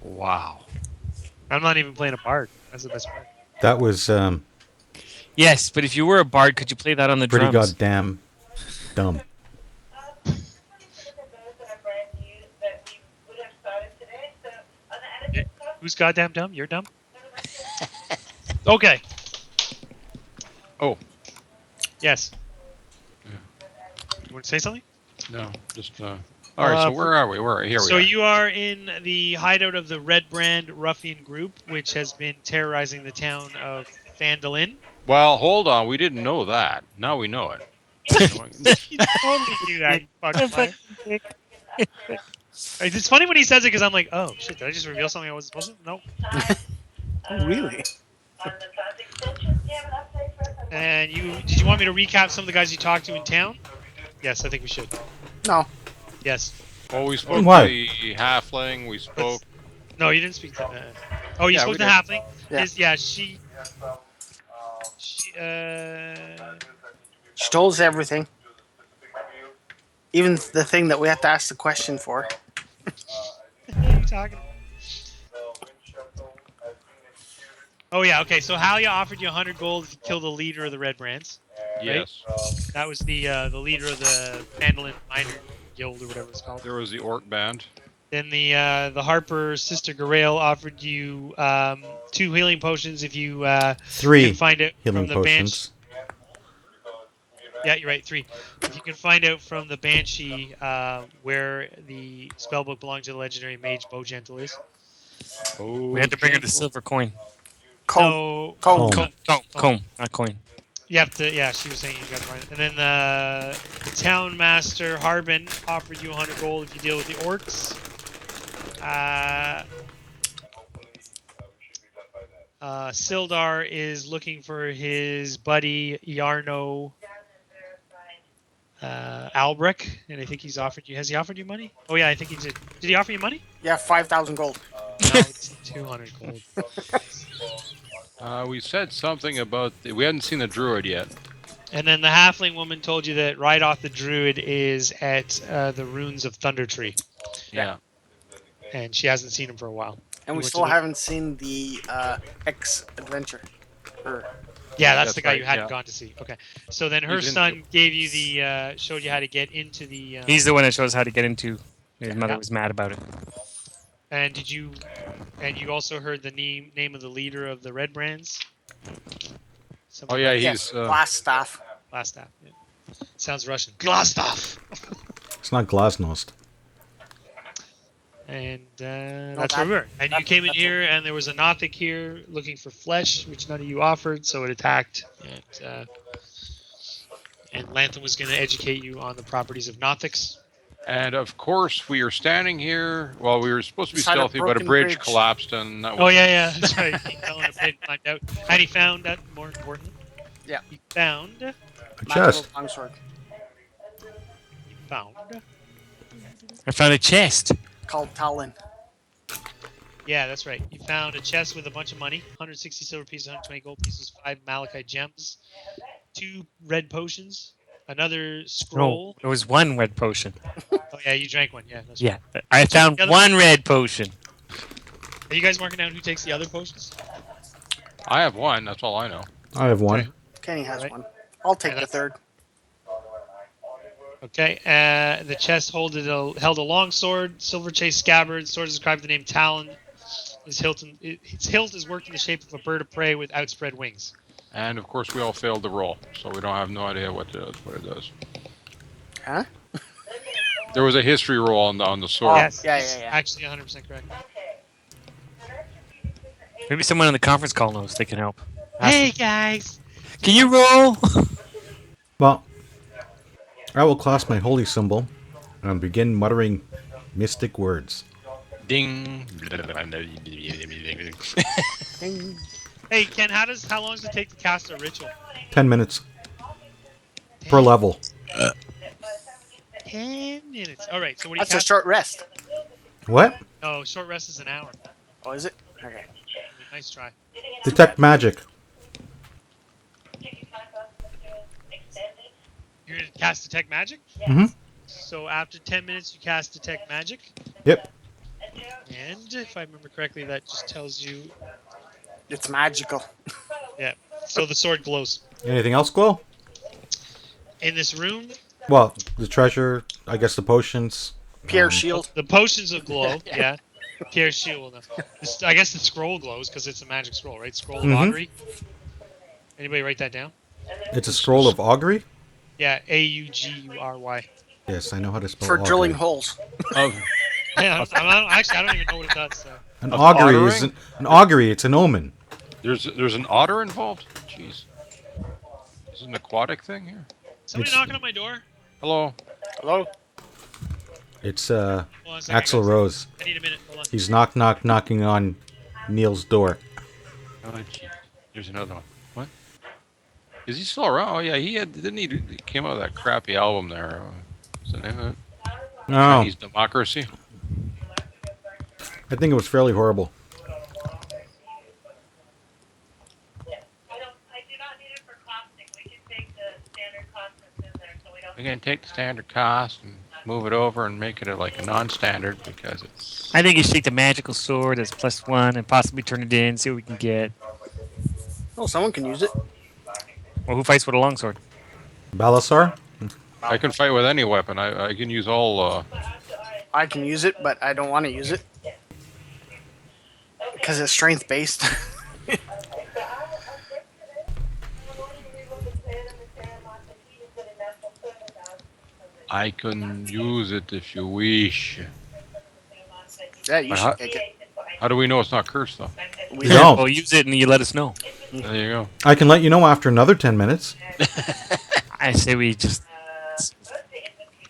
Wow. I'm not even playing a bard. That's the best part. That was Yes, but if you were a bard, could you play that on the pretty drums? goddamn dumb. Who's goddamn dumb? You're dumb? Okay. Oh. Yes. Yeah. You want to say something? No, just all right. So where are we? Here we So are. you are in the hideout of the Red Brand Ruffian Group, which has been terrorizing the town of Phandelver. Well, hold on. We didn't know that. Now we know it. You totally knew that, you fucking liar. It's funny when he says it because I'm like, oh shit, did I just reveal something I wasn't supposed to? Nope. Oh, really? And did you want me to recap some of the guys you talked to in town? Yes, I think we should. No. Yes. Well, we spoke Why? to the halfling. We spoke. No, you didn't speak to. Oh, you Yeah, spoke we to did. Halfling. Yeah. She. She told us everything. Even the thing that we have to ask the question for. What are you talking about? Oh yeah, okay. So Halia offered you 100 gold to kill the leader of the Red Brands. Yes. That was the leader of the Phandalin Minor Guild or whatever it's called. There was the orc band. Then the Harper Sister Garail offered you 2 healing potions if you 3 can find it healing from the potions. Yeah, you're right. 3. If you can find out from the Banshee where the spellbook belonging to the legendary mage Gentle is. Oh, We had to bring her the silver coin. So Comb. Comb, not coin. you have to. Yeah, she was saying you got to find it. And then the town master Harbin offered you 100 gold if you deal with the orcs. Sildar is looking for his buddy Yarno Albrecht, and I think he's offered you. Has he offered you money? Oh yeah, I think he did. Did he offer you money? Yeah, 5,000 gold. No, it's 200 gold. we said something about. We hadn't seen the druid yet. And then the halfling woman told you that right off the druid is at the ruins of Thunder Tree, Yeah. and she hasn't seen him for a while. And we went still to the- haven't seen the X adventure. Yeah, that's That's the guy you right, hadn't yeah. gone to see. Okay, so then her He's in- son gave you the showed you how to get into the. He's the one that shows how to get into. His mother Yeah. was mad about it. And did you? And you also heard the name of the leader of the Red Brands. Oh yeah, Yes, he's. glass staff. Glastaff. Yeah. Sounds Russian. Glastaff. It's not Glasnost. And that's where we were. And you came in here, and there was a Nothic here looking for flesh, which none of you offered, so it attacked. And Lanthan was going to educate you on the properties of Nothics. And of course, we are standing here. Well, we were supposed to be Beside a stealthy, but a broken bridge bridge. collapsed, and that was. Oh yeah, that's right. He fell in a pit, climbed out, and he found that. More important, Yeah. he found. A Magical chest. longsword. He found. I found a chest. Called Talon. Yeah, that's right. You found a chest with a bunch of money: 160 silver pieces, 120 gold pieces, 5 malachite gems, 2 red potions, another scroll. No, there was one red potion. Oh yeah, you drank one. Yeah, that's Yeah, I found The other- one red potion. Are you guys marking down who takes the other potions? I have one. That's all I know. I have one. Okay. Kenny has Right. one. I'll take Yeah, the that's- third. Okay. The chest held a long sword, silver chased scabbard. Sword is described with the name Talon. Its hilt is worked in the shape of a bird of prey with outspread wings. And of course, we all failed the roll, so we don't have no idea what it does. Huh? There was a history roll on the sword. Yes. yeah, it's yeah. Actually, 100% correct. Maybe someone on the conference call knows. They can help. Ask Hey them. guys. Can you roll? Well, I will class my holy symbol and begin muttering mystic words. Ding. Ding. Hey Ken, how long does it take to cast a ritual? 10 minutes per level. 10 minutes. All right. So what do you That's a cast? short rest. What? No, short rest is an hour. Oh, is it? Okay. Nice try. Detect magic. You're gonna cast detect magic. Mm-hmm. So after 10 minutes, you cast detect magic. Yep. And if I remember correctly, that just tells you. It's magical. Yeah. So the sword glows. Anything else glow? In this room, Well, the treasure, I guess the potions. Pierre shield. the potions will glow. Yeah. Pierre's shield will know. I guess the scroll glows because it's a magic scroll, right? Scroll of Mhm. augury. Anybody write that down? It's a scroll of augury? Yeah, Augury. Yes, I know how to spell For augury. drilling holes. Of, Yeah, actually, I don't even know what it does. So. An Of augury is ottering? an augury, it's an omen. there's an otter involved? Jeez. Is it an aquatic thing here? Somebody It's- knocking on my door. Hello? Hello? It's Hold on a second, Axl guys. Rose. I need a minute. Hold on. He's knocking on Neil's door. Oh, gee. There's another one. What? Is he still around? Oh, yeah, didn't he came out with that crappy album there? What's the name of it? No, Chinese Democracy? I think it was fairly horrible. We're going to take the standard cost and move it over and make it like a non-standard because it's... I think you should take the magical sword as +1 and possibly turn it in, see what we can get. Oh, someone can use it. Well, who fights with a longsword? Balasar? I can fight with any weapon. I can use all... I can use it, but I don't want to use it. Because it's strength based. I can use it if you wish. Yeah, you Uh-huh. should take it. How do we know it's not cursed, though? We You don't. don't. Oh, use it and you let us know. There you go. I can let you know after another 10 minutes. I say we just...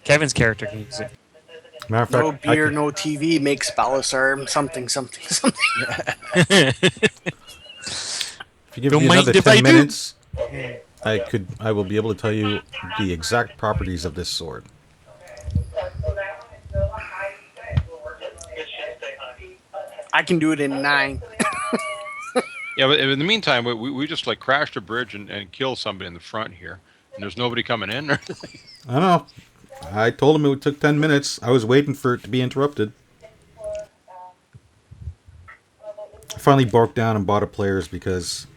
Kevin's character can use it. Matter of No fact, I beer, can- no TV makes Balasar something. if you give Don't me mind another if 10 I do. minutes, I will be able to tell you the exact properties of this sword. I can do it in 9. Yeah, but in the meantime, we just like crashed a bridge and killed somebody in the front here. And there's nobody coming in or anything. I don't know. I told him it took 10 minutes. I was waiting for it to be interrupted. I finally broke down and bought a player's because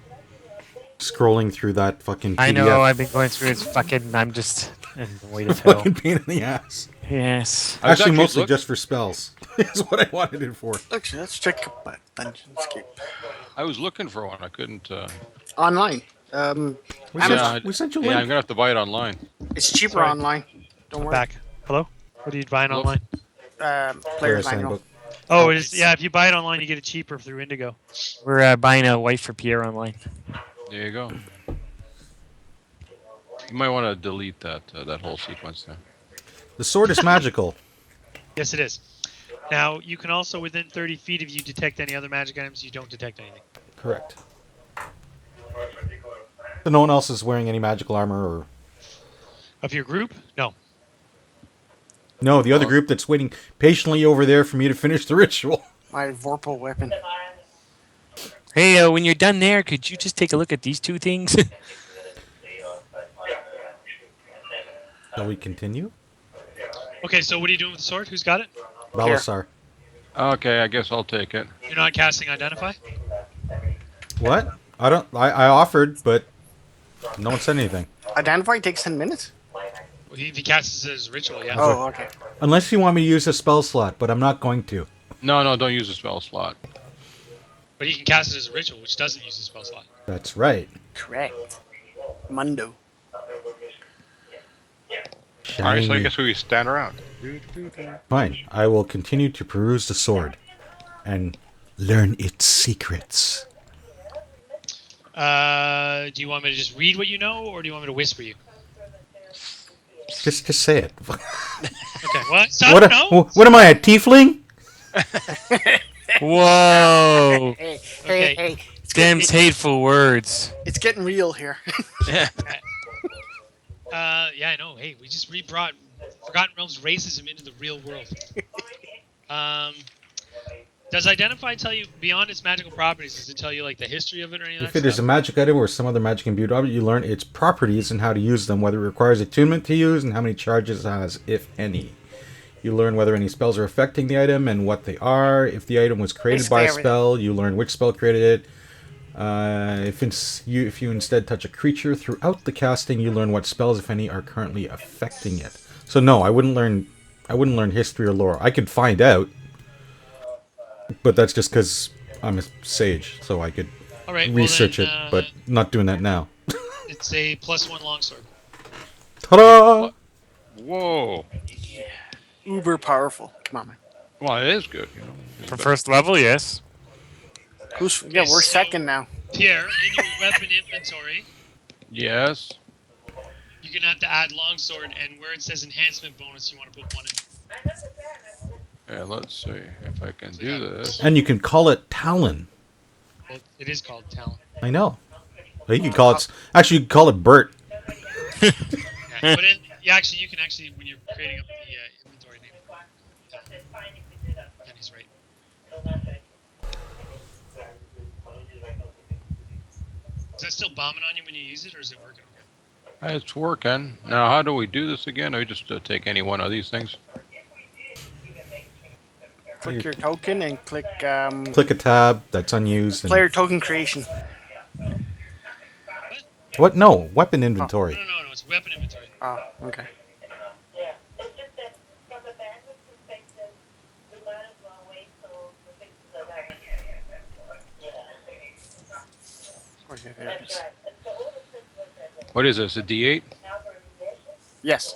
scrolling through that fucking PDF. I know, I've been going through it. Fucking, I'm just annoyed as hell. fucking pain in the ass. Yes. I was Actually, mostly look- just for spells. Is what I wanted it for. Actually, let's check Dungeonscape. I was looking for one. I couldn't... Online. We, Yeah, sent, we sent you a yeah, I'm link. going to have to buy it online. It's cheaper Sorry. online. Don't worry. Back. Hello? What are you buying Hello? online? Player's Player's manual. handbook. Oh, it is. Yeah, if you buy it online, you get it cheaper through Indigo. We're buying a wife for Pierre online. There you go. You might want to delete that that whole sequence there. The sword is magical. Yes, it is. Now, you can also, within 30 feet, if you detect any other magic items, you don't detect anything. Correct. So no one else is wearing any magical armor or... Of your group? No. No, the other group that's waiting patiently over there for me to finish the ritual. My Vorpal weapon. Hey, when you're done there, could you just take a look at these two things? Shall we continue? Okay, so what are you doing with the sword? Who's got it? Balasar. Okay, I guess I'll take it. You're not casting Identify? What? I offered, but no one said anything. Identify takes 10 minutes? Well, if he casts it as ritual, yeah. Oh, okay. Unless you want me to use a spell slot, but I'm not going to. No, don't use the spell slot. But he can cast it as a ritual, which doesn't use the spell slot. That's right. Correct. Mundo. All right, so I Shiny. guess we stand around. Fine. I will continue to peruse the sword and learn its secrets. Do you want me to just read what you know, or do you want me to whisper you? Just say it. Okay, what? So I What, don't know. what am I, a tiefling? Whoa! Hey, Okay. hey. Them's hateful words. It's getting real here. Yeah, I know. Hey, we just re-brought Forgotten Realms racism into the real world. Does Identify tell you, beyond its magical properties, does it tell you, like, the history of it or anything? If it is a magic item or some other magic imbued object, you learn its properties and how to use them, whether it requires attunement to use, and how many charges it has, if any. You learn whether any spells are affecting the item and what they are. If the item was created by a Basically spell, you learn which spell created it. If you instead touch a creature throughout the casting, you learn what spells, if any, are currently affecting it. So no, I wouldn't learn history or lore. I could find out, but that's just because I'm a sage, so I could All right. research well it, then, but not doing that now. it's a +1 longsword. Ta-da! Whoa. Uber powerful. Come on, man. Well, it is good. For first level, yes. Yeah, we're so- second now. Pierre, in your weapon inventory, Yes. you're gonna have to add longsword, and where it says enhancement bonus, you want to put 1 in. Yeah, let's see if I can do this. And you can call it Talon. Well, it is called talent. I know. Well, you can call it. Actually, you can call it Bert. Yeah. But you can actually, when you're creating up the inventory name, and he's right. Is that still bombing on you when you use it, or is it working okay? It's working. Now, how do we do this again? Do we just take any one of these things? Click your token and click Click a tab that's unused. player token creation. What? No, weapon No, inventory. no, it's weapon inventory. Oh, okay. Okay, there it is. What is this? A D8? Yes,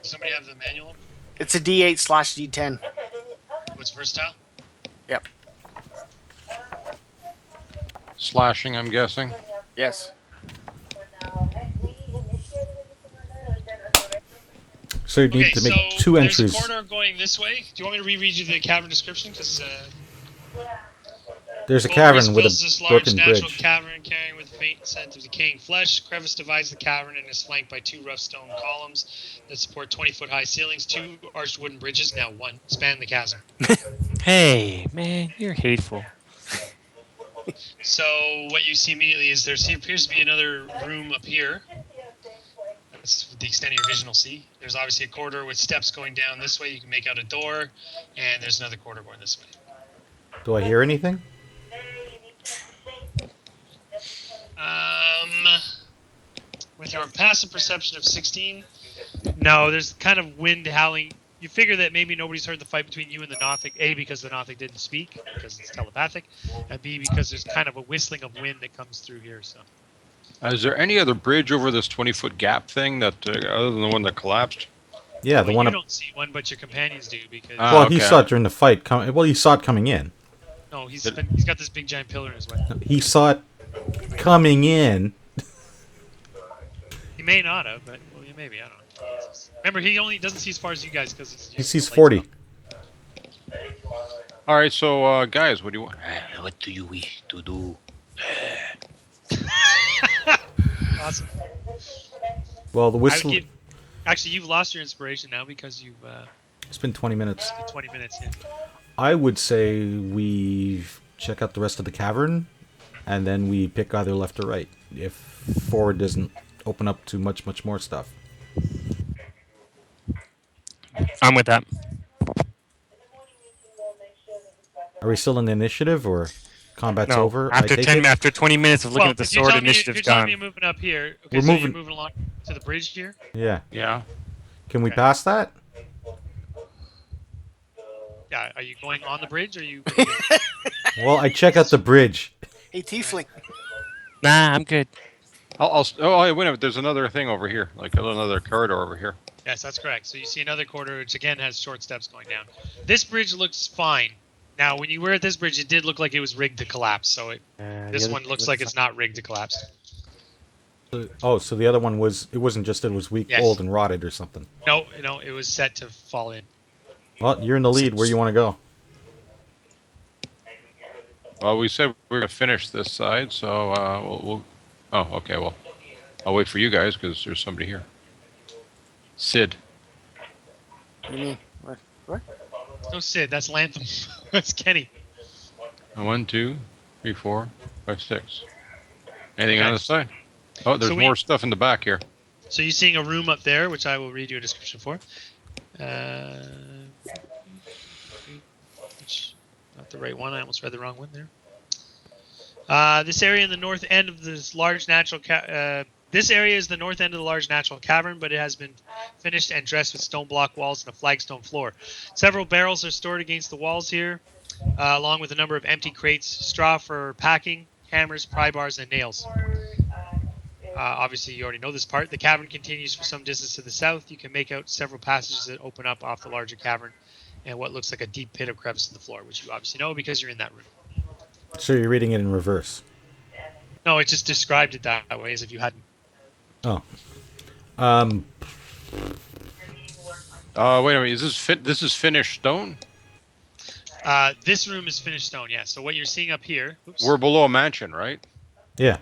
Does somebody have the manual? it's a D8/D10. What's versatile? Yep. Slashing, I'm guessing. Yes. So you need Okay, to make so two there's entries. a corridor going this way. Do you want me to reread you the cavern description? Because There's a cavern with this a large broken natural bridge. cavern carrying with faint scent of decaying flesh. Crevice divides the cavern and is flanked by 2 rough stone columns that support 20-foot high ceilings. 2 arched wooden bridges, now 1, span the chasm. Hey, man, you're hateful. So what you see immediately is there appears to be another room up here. That's the extent of your vision will see. There's obviously a corridor with steps going down this way. You can make out a door, and there's another corridor going this way. Do I hear anything? With your passive perception of 16, no, there's kind of wind howling. You figure that maybe nobody's heard the fight between you and the Nothic, A, because the Nothic didn't speak, because it's telepathic, and B, because there's kind of a whistling of wind that comes through here, so. Is there any other bridge over this 20-foot gap thing that, other than the one that collapsed? Yeah, the Well, one. you Up, don't see one, but your companions do, because... well, he okay. saw it during the fight. Well, he saw it coming in. no, he's got this big giant pillar in his way. He saw it coming in. He may not have, but, well, maybe, I don't know. Remember, he only doesn't see as far as you guys, because he's... He sees 40. All right, so, guys, what do you want? What do you wish to do? Awesome. Well, the I whistle. would give, actually, you've lost your inspiration now, because you've... It's been 20 minutes. 20 minutes in. I would say we check out the rest of the cavern, and then we pick either left or right. If forward doesn't open up to much more stuff. I'm with that. Are we still in the initiative, or combat's No, over? after I take 10, it? after 20 minutes of looking at the if you're sword, telling me- initiative's if you're telling me gone. you're moving up here, okay, We're so moving- you're moving along to the bridge here? Yeah. Yeah. Can we Okay. pass that? Yeah, are you going on the bridge, or are you... Well, I check out the bridge. Hey, Tiefling. Nah, I'm good. Oh, wait a minute. There's another thing over here, like another corridor over here. Yes, that's correct. So you see another corridor, which again has short steps going down. This bridge looks fine. Now, when you were at this bridge, it did look like it was rigged to collapse. So this one looks like it's not rigged to collapse. Oh, so the other one was, it wasn't just it was weak, Yes. old, and rotted or something. No, it was set to fall in. Well, you're in the lead. Where you want to go? Well, we said we were going to finish this side, so we'll... Oh, okay, well, I'll wait for you guys, because there's somebody here. Sid. You mean what? No, Sid, that's Lantham. That's Kenny. 1, 2, 3, 4, 5, 6. Anything on Okay. the side? Oh, there's So we- more stuff in the back here. So you're seeing a room up there, which I will read you a description for. Uh, not the right one. I almost read the wrong one there. This area in the north end of this large natural this area is the north end of the large natural cavern, but it has been finished and dressed with stone block walls and a flagstone floor. Several barrels are stored against the walls here, along with a number of empty crates, straw for packing, hammers, pry bars, and nails. Obviously, you already know this part. The cavern continues for some distance to the south. You can make out several passages that open up off the larger cavern and what looks like a deep pit of crevice in the floor, which you obviously know because you're in that room. So you're reading it in reverse. No, it just described it that way as if you hadn't. Oh. Wait a minute. Is this is finished stone? This room is finished stone, yeah. So what you're seeing up here... Oops. We're below a mansion, right? Yeah.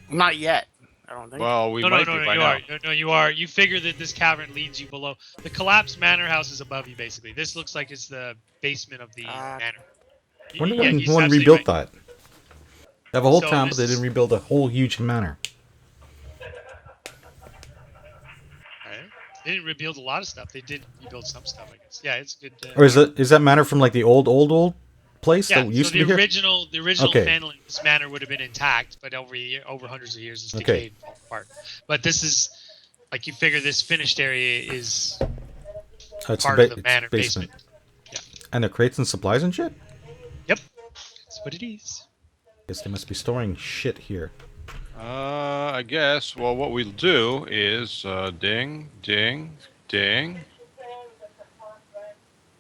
Not yet. I don't think. Well, we No, might be by you now. are. No, you are. You figure that this cavern leads you below. The collapsed manor house is above you, basically. This looks like it's the basement of the manor. Wonder Yeah, when he's one absolutely rebuilt right. that. They have a whole So town, but they this- didn't rebuild a whole huge manor. Right. They didn't rebuild a lot of stuff. They did rebuild some stuff, I guess. Yeah, it's good. Or is that manor from like the old place Yeah, that used so to be the here? original Okay. Phandelver manor would have been intact, but over hundreds of years it's Okay. decayed and fallen apart. But this is, like, you figure this finished area is Oh, it's part a of the manor basement. Yeah. And the crates and supplies and shit? Yep. That's what it is. Guess they must be storing shit here. I guess. Well, what we'll do is ding, ding, ding.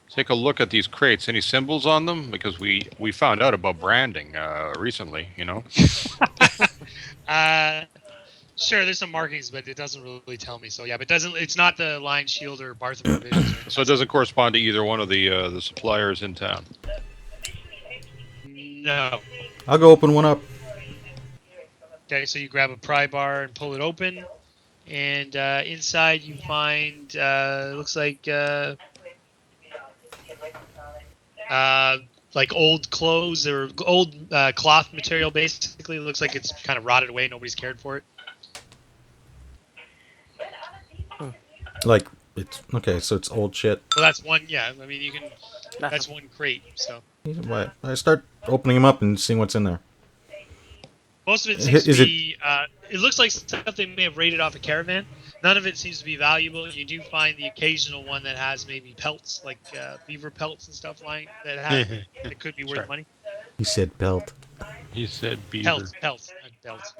Take a look at these crates. Any symbols on them? Because we found out about branding recently. You know. Sure, there's some markings, but it doesn't really tell me. So yeah, but it's not the Lion Shield or Barth Provisions. So it doesn't correspond to either one of the suppliers in town. No. I'll go open one up. Okay, so you grab a pry bar and pull it open, and inside you find looks like old clothes or old cloth material. Basically, it looks like it's kind of rotted away. Nobody's cared for it. Like, it's okay, so it's old shit. Well, that's one. Yeah, I mean you can. Nothing. That's one crate. So What? I start opening them up and seeing what's in there. most of it seems Is to it- be. It looks like stuff they may have raided off a caravan. None of it seems to be valuable. You do find the occasional one that has maybe pelts, like beaver pelts and stuff like that. It could be worth Sure. money. He said belt. He said beaver. Pelts, not belts.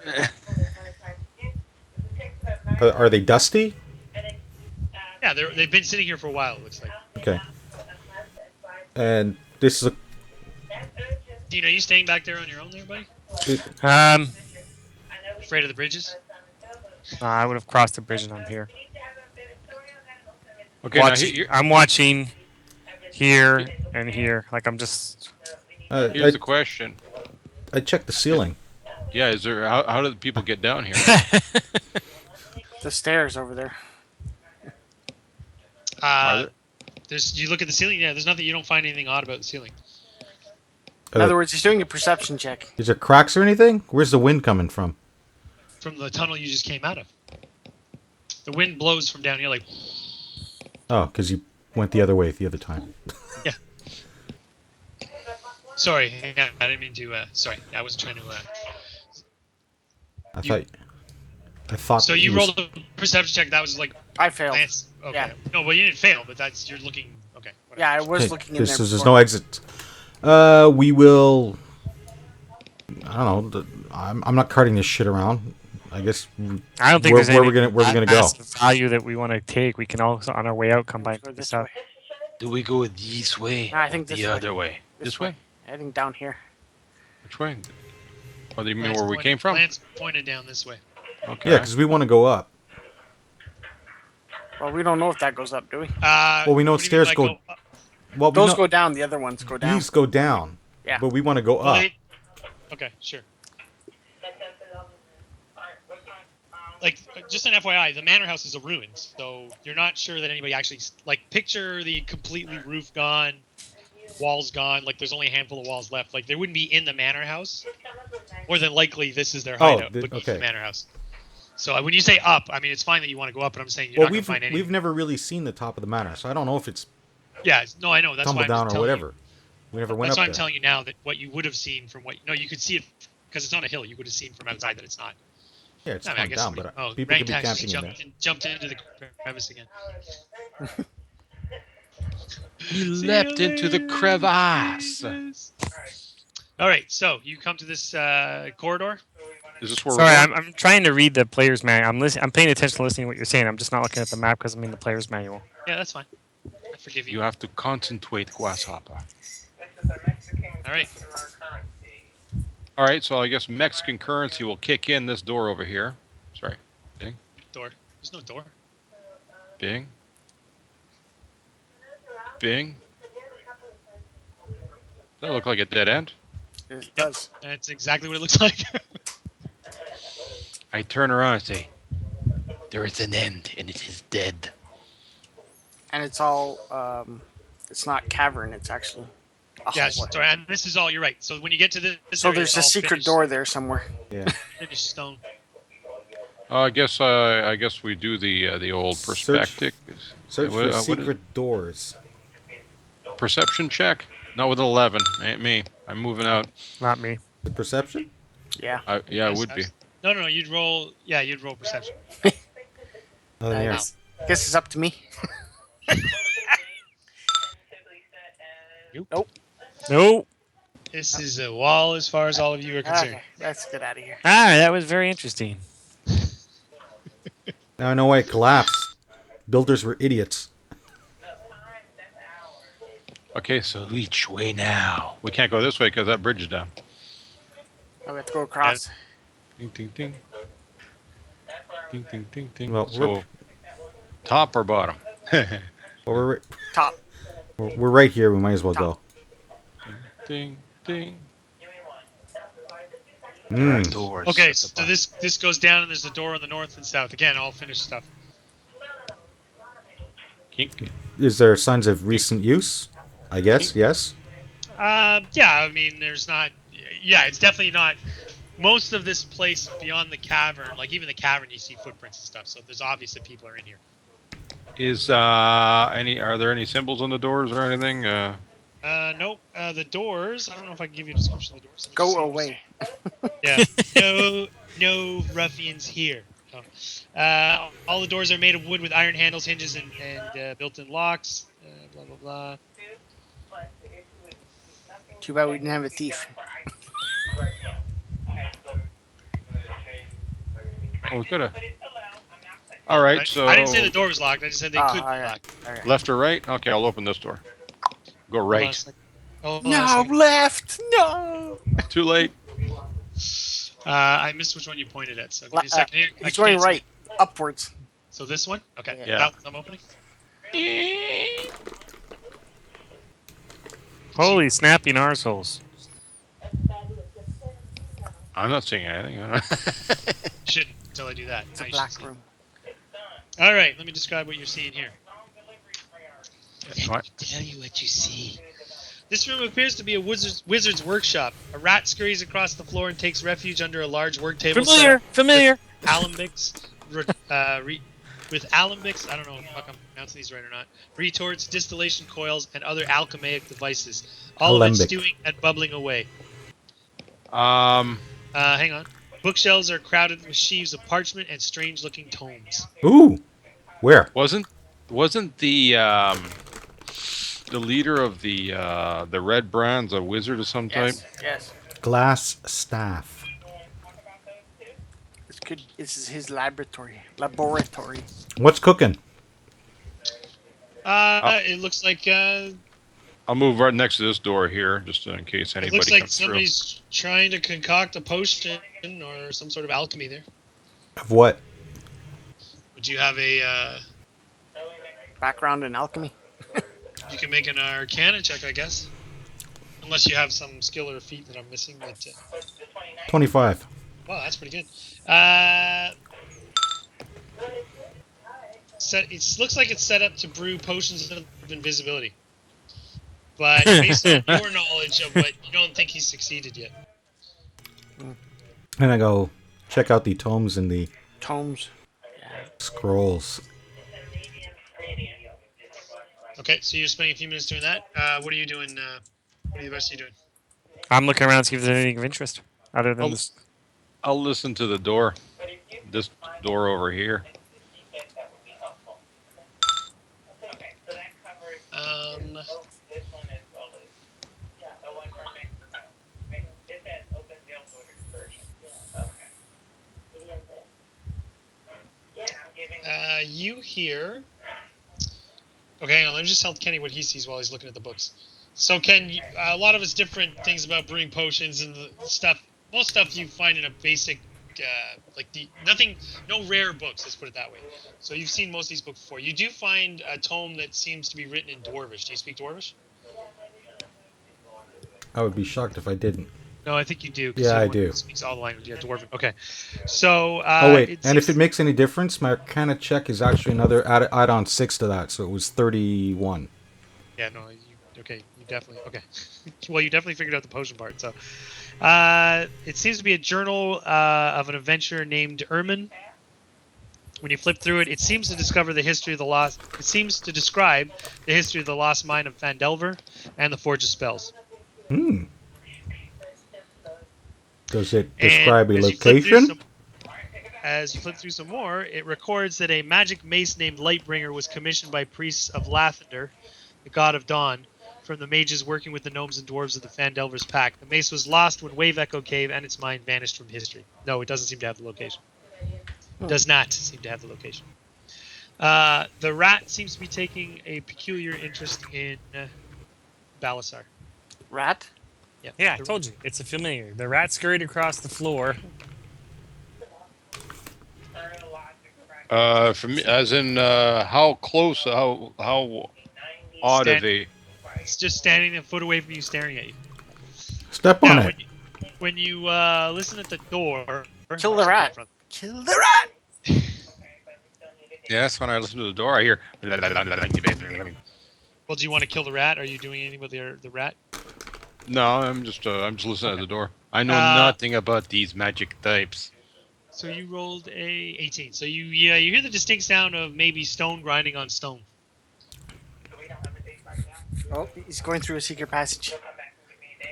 Are they dusty? Yeah, they've been sitting here for a while. It looks like. Okay. And this is Dean, are you staying back there on your own, there, buddy? Afraid of the bridges? I would have crossed the bridge and I'm here. Okay, now I'm watching here and here. Like I'm just. here's the question. I checked the ceiling. Yeah, is there? How do the people get down here? The stairs over there. Are there- You look at the ceiling. Yeah, there's nothing. You don't find anything odd about the ceiling. In other words, he's doing a perception check. Is there cracks or anything? Where's the wind coming from? From the tunnel you just came out of. The wind blows from down here like. Oh, because you went the other way the other time. Sorry, hang on, I didn't mean to. Sorry, I wasn't trying to. I thought. So he you was- rolled a perception check. That was like. I failed. Lance. Okay. Yeah. No, well you didn't fail, but you're looking. Okay. Whatever. Yeah, I was Okay, looking in there. there's before. no exit. We will. I don't know. I'm not carting this shit around. I guess. I don't think Where- there's where any we're gonna go? massive value that we want to take. We can also on our way out come by Go and this stuff. way. Do we go this way? I think this the way. other way. This way? Heading down here. Which way? Oh, you mean Lance where we pointed- came from? Lance pointed down this way. Okay. Yeah, because we want to go up. Well, we don't know if that goes up, do we? Well, we know stairs go- Well, Those we go know, down. The other ones go down. these go down. Yeah. But we want to go up. Okay, sure. Like, just an FYI, the manor house is a ruin, so you're not sure that anybody actually picture the completely roof gone, walls gone. Like, there's only a handful of walls left. Like, they wouldn't be in the manor house. More than likely, this is their hideout. the- would be okay. the manor house. So when you say up, I mean it's fine that you want to go up, but I'm saying you're not going to find any. we've never really seen the top of the manor, so I don't know if it's Yeah, no, I know. That's why tumbled I'm down just or telling whatever. you. We never went That's up why there. I'm telling you now that what you would have seen from what no, you could see it because it's on a hill. You would have seen from outside that it's not. Yeah, it's I mean, I tumbed guess down, but people Rank could be Tax camping in there. jumped into the crevice again. He See leapt you into the later, crevasse. Jesus. All right, so you come to this corridor. Is this where Sorry, we're going? I'm trying to read the player's manual. I'm paying attention to listening to what you're saying. I'm just not looking at the map because I'm in the player's manual. Yeah, that's fine. I forgive you. You have to concentrate, Grasshopper. All right. All right, so I guess Mexican currency will kick in this door over here. Sorry. Door. There's no door. Bing. Bing. Does that look like a dead end? It does. That's exactly what it looks like. I turn around and say, There is an end, and it is dead. And it's all, it's not cavern, it's actually a Yeah, hallway. sorry, and this is all. You're right. So when you get to this, So area, there's it's a all secret finished- door there somewhere. Yeah. Finished stone. I guess we do the old perspective. Search What- for what secret doors. Perception check? Not with an 11. Ain't me. I'm moving out. Not me. The perception? Yeah. Yeah, it would be. No. You'd roll. Yeah, you'd roll perception. Oh, yeah. Nice. Guess it's up to me. No. This is a wall as far as all of you are concerned. Okay, let's get out of here. Ah, that was very interesting. Now I know why it collapsed. Builders were idiots. Okay, so Which way now? we can't go this way because that bridge is down. Oh, we have to go across. Ding, ding, ding. Ding, ding, ding, ding. Well, So, top or bottom? Well, Top. we're right here. We might as well go. Ding, ding. Mm. Doors. Okay, at the so bottom. this goes down and there's a door on the north and south. Again, all finished stuff. Kink. Is there signs of recent use? I guess, yes. Yeah, I mean, there's not. Yeah, it's definitely not. Most of this place beyond the cavern, like even the cavern, you see footprints and stuff. So there's obvious that people are in here. Is are there any symbols on the doors or anything? Nope. The doors. I don't know if I can give you a description of the doors. Go away. Yeah. No ruffians here. Oh. All the doors are made of wood with iron handles, hinges, and built-in locks. Blah blah blah. Too bad we didn't have a thief. Oh, we could have. All right, so I didn't say the door was locked. I just said they could be alright. locked. Alright. left or right? Okay, I'll open this door. Go right. Hold on a No, second. left! No! Too late. I missed which one you pointed at. So give me a second here. I He's can't going see. right. Upwards. So this one? Okay. Yeah. That one I'm opening. Holy snapping arseholes. I'm not seeing anything. Shouldn't until I do that. It's Now a you black should see. room. All right, let me describe what you're seeing here. What? Tell you what you see. This room appears to be a wizard's workshop. A rat scurries across the floor and takes refuge under a large work table Familiar. alembics, with alembics. I don't know if I'm pronouncing these right or not. Retorts, distillation coils, and other alchemaic devices. All of it Alembic. stewing and bubbling away. Um, Hang on. Bookshelves are crowded with sheaves of parchment and strange-looking tomes. Ooh. Where? wasn't the leader of the Red Brands a wizard of some type? Yes. Glass staff. This is his laboratory. What's cooking? It looks like I'll move right next to this door here, just in case it anybody looks like comes through. somebody's trying to concoct a potion or some sort of alchemy there. Of what? Would you have a? Background in alchemy. You can make an Arcana check, I guess. Unless you have some skill or feat that I'm missing. But 25. wow, that's pretty good. It looks like it's set up to brew potions of invisibility. But based on your knowledge of what, you don't think he's succeeded yet. And I go check out the tomes in the Tomes. Scrolls. Okay, so you're spending a few minutes doing that. What are you doing? What are the rest of you doing? I'm looking around to see if there's anything of interest other than I'll, this. I'll listen to the door. This door over here. Um, you hear. Okay, hang on. Let me just tell Kenny what he sees while he's looking at the books. So, Ken, a lot of it's different things about brewing potions and the stuff. Most stuff you find in a basic, no rare books. Let's put it that way. So you've seen most of these books before. You do find a tome that seems to be written in Dwarvish. Do you speak Dwarvish? I would be shocked if I didn't. No, I think you do. Yeah, I you're the one do. who speaks all the languages. Yeah, Dwarven. Okay. So. Oh wait, it and if seems- it makes any difference, my Arcana check is actually another add-on 6 to that, so it was 31. Yeah, no, you definitely, okay. Well, you definitely figured out the potion part, so. It seems to be a journal of an adventurer named Ermin. When you flip through it, it seems to describe the history of the lost mine of Phandelver and the Forge of Spells. Hmm. Does it And describe a as you flip through location? As you flip through some more, it records that a magic mace named Lightbringer was commissioned by priests of Lathander, the god of dawn, from the mages working with the gnomes and dwarves of the Phandelver's pack. The mace was lost when Wave Echo Cave and its mine vanished from history. No, it doesn't seem to have the location. Does not seem to have the location. The rat seems to be taking a peculiar interest in Balasar. Rat? Yeah, I told you. It's a familiar. The rat scurried across the floor. For me, as in, how close, how odd of a. It's just standing a foot away from you, staring at you. Step on Now, it. when you listen at the door, Kill the rat. Kill the rat! Yeah, that's when I listen to the door. I hear. Well, do you want to kill the rat? Are you doing anything with the rat? No, I'm just listening at the door. I know nothing about these magic types. So you rolled a 18. So you hear the distinct sound of maybe stone grinding on stone. Oh, he's going through a secret passage.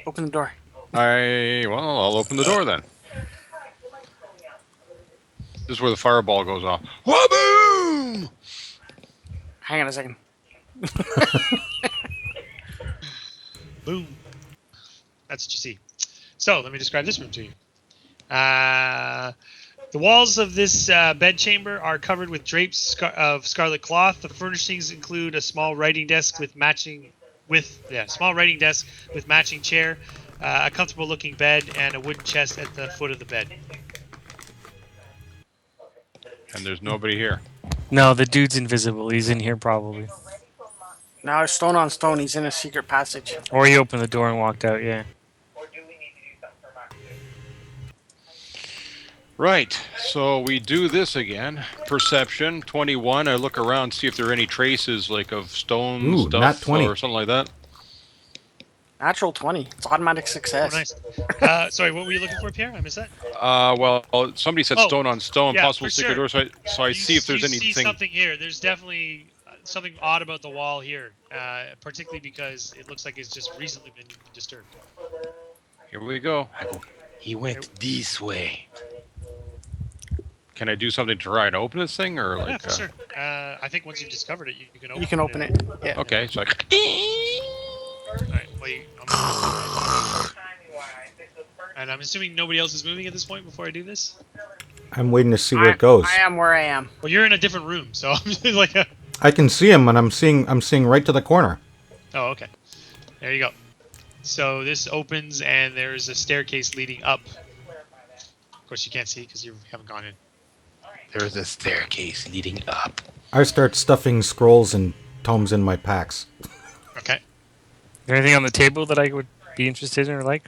Open the door. I'll open the door then. This is where the fireball goes off. Waboom! Hang on a second. Boom. That's what you see. So let me describe this room to you. The walls of this bedchamber are covered with drapes of scarlet cloth. The furnishings include a small writing desk with matching chair, a comfortable-looking bed, and a wooden chest at the foot of the bed. And there's nobody here. No, the dude's invisible. He's in here probably. Now, stone on stone, he's in a secret passage. Or he opened the door and walked out, yeah. Right, so we do this again. Perception, 21. I look around, see if there are any traces like of stone Ooh, stuff nat 20. or something like that. Natural 20. It's automatic success. Oh, nice. Sorry, what were you looking for, Pierre? I missed that. Somebody said Oh, stone on stone, yeah, possible for secret sure. door, so I see if there's you see anything. something here. There's definitely something odd about the wall here, particularly because it looks like it's just recently been disturbed. Here we go. He went this way. Can I do something to try and open this thing, or like? Yeah, for sure. I think once you've discovered it, you can open it. You can open it. Yeah. Okay, so Alright, well, and I'm assuming nobody else is moving at this point before I do this? I'm waiting to see where it goes. I am where I am. Well, you're in a different room, so I'm just like... I can see him, and I'm seeing right to the corner. Oh, okay. There you go. So this opens, and there's a staircase leading up. Of course, you can't see because you haven't gone in. There's a staircase leading up. I start stuffing scrolls and tomes in my packs. Okay. Is there anything on the table that I would be interested in or like?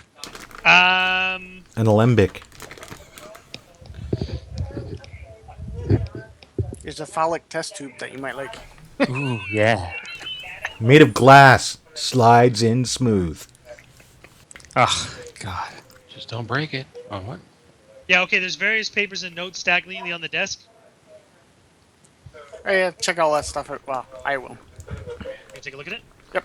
An alembic. There's a phallic test tube that you might like. Ooh, yeah. Made of glass. Slides in smooth. Oh, God. just don't break it. Oh, what? Yeah, okay, there's various papers and notes stacked neatly on the desk. Oh, yeah, check all that stuff out. Well, I will. You take a look at it. Yep.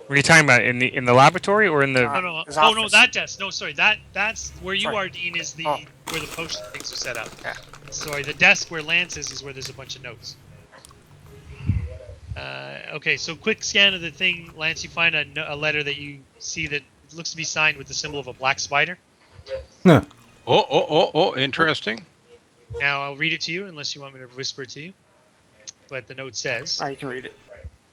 What are you talking about? In the laboratory or in the? No, no. His Oh no, office. that desk. No, sorry. That's where you Sorry. are, Dean. Is the Oh. where the potion things are set up. Yeah. Sorry, the desk where Lance is where there's a bunch of notes. Okay, so quick scan of the thing, Lance. You find a letter that you see that looks to be signed with the symbol of a black spider. Huh. Oh, interesting. Now I'll read it to you, unless you want me to whisper it to you. But the note says. Oh, you can read it.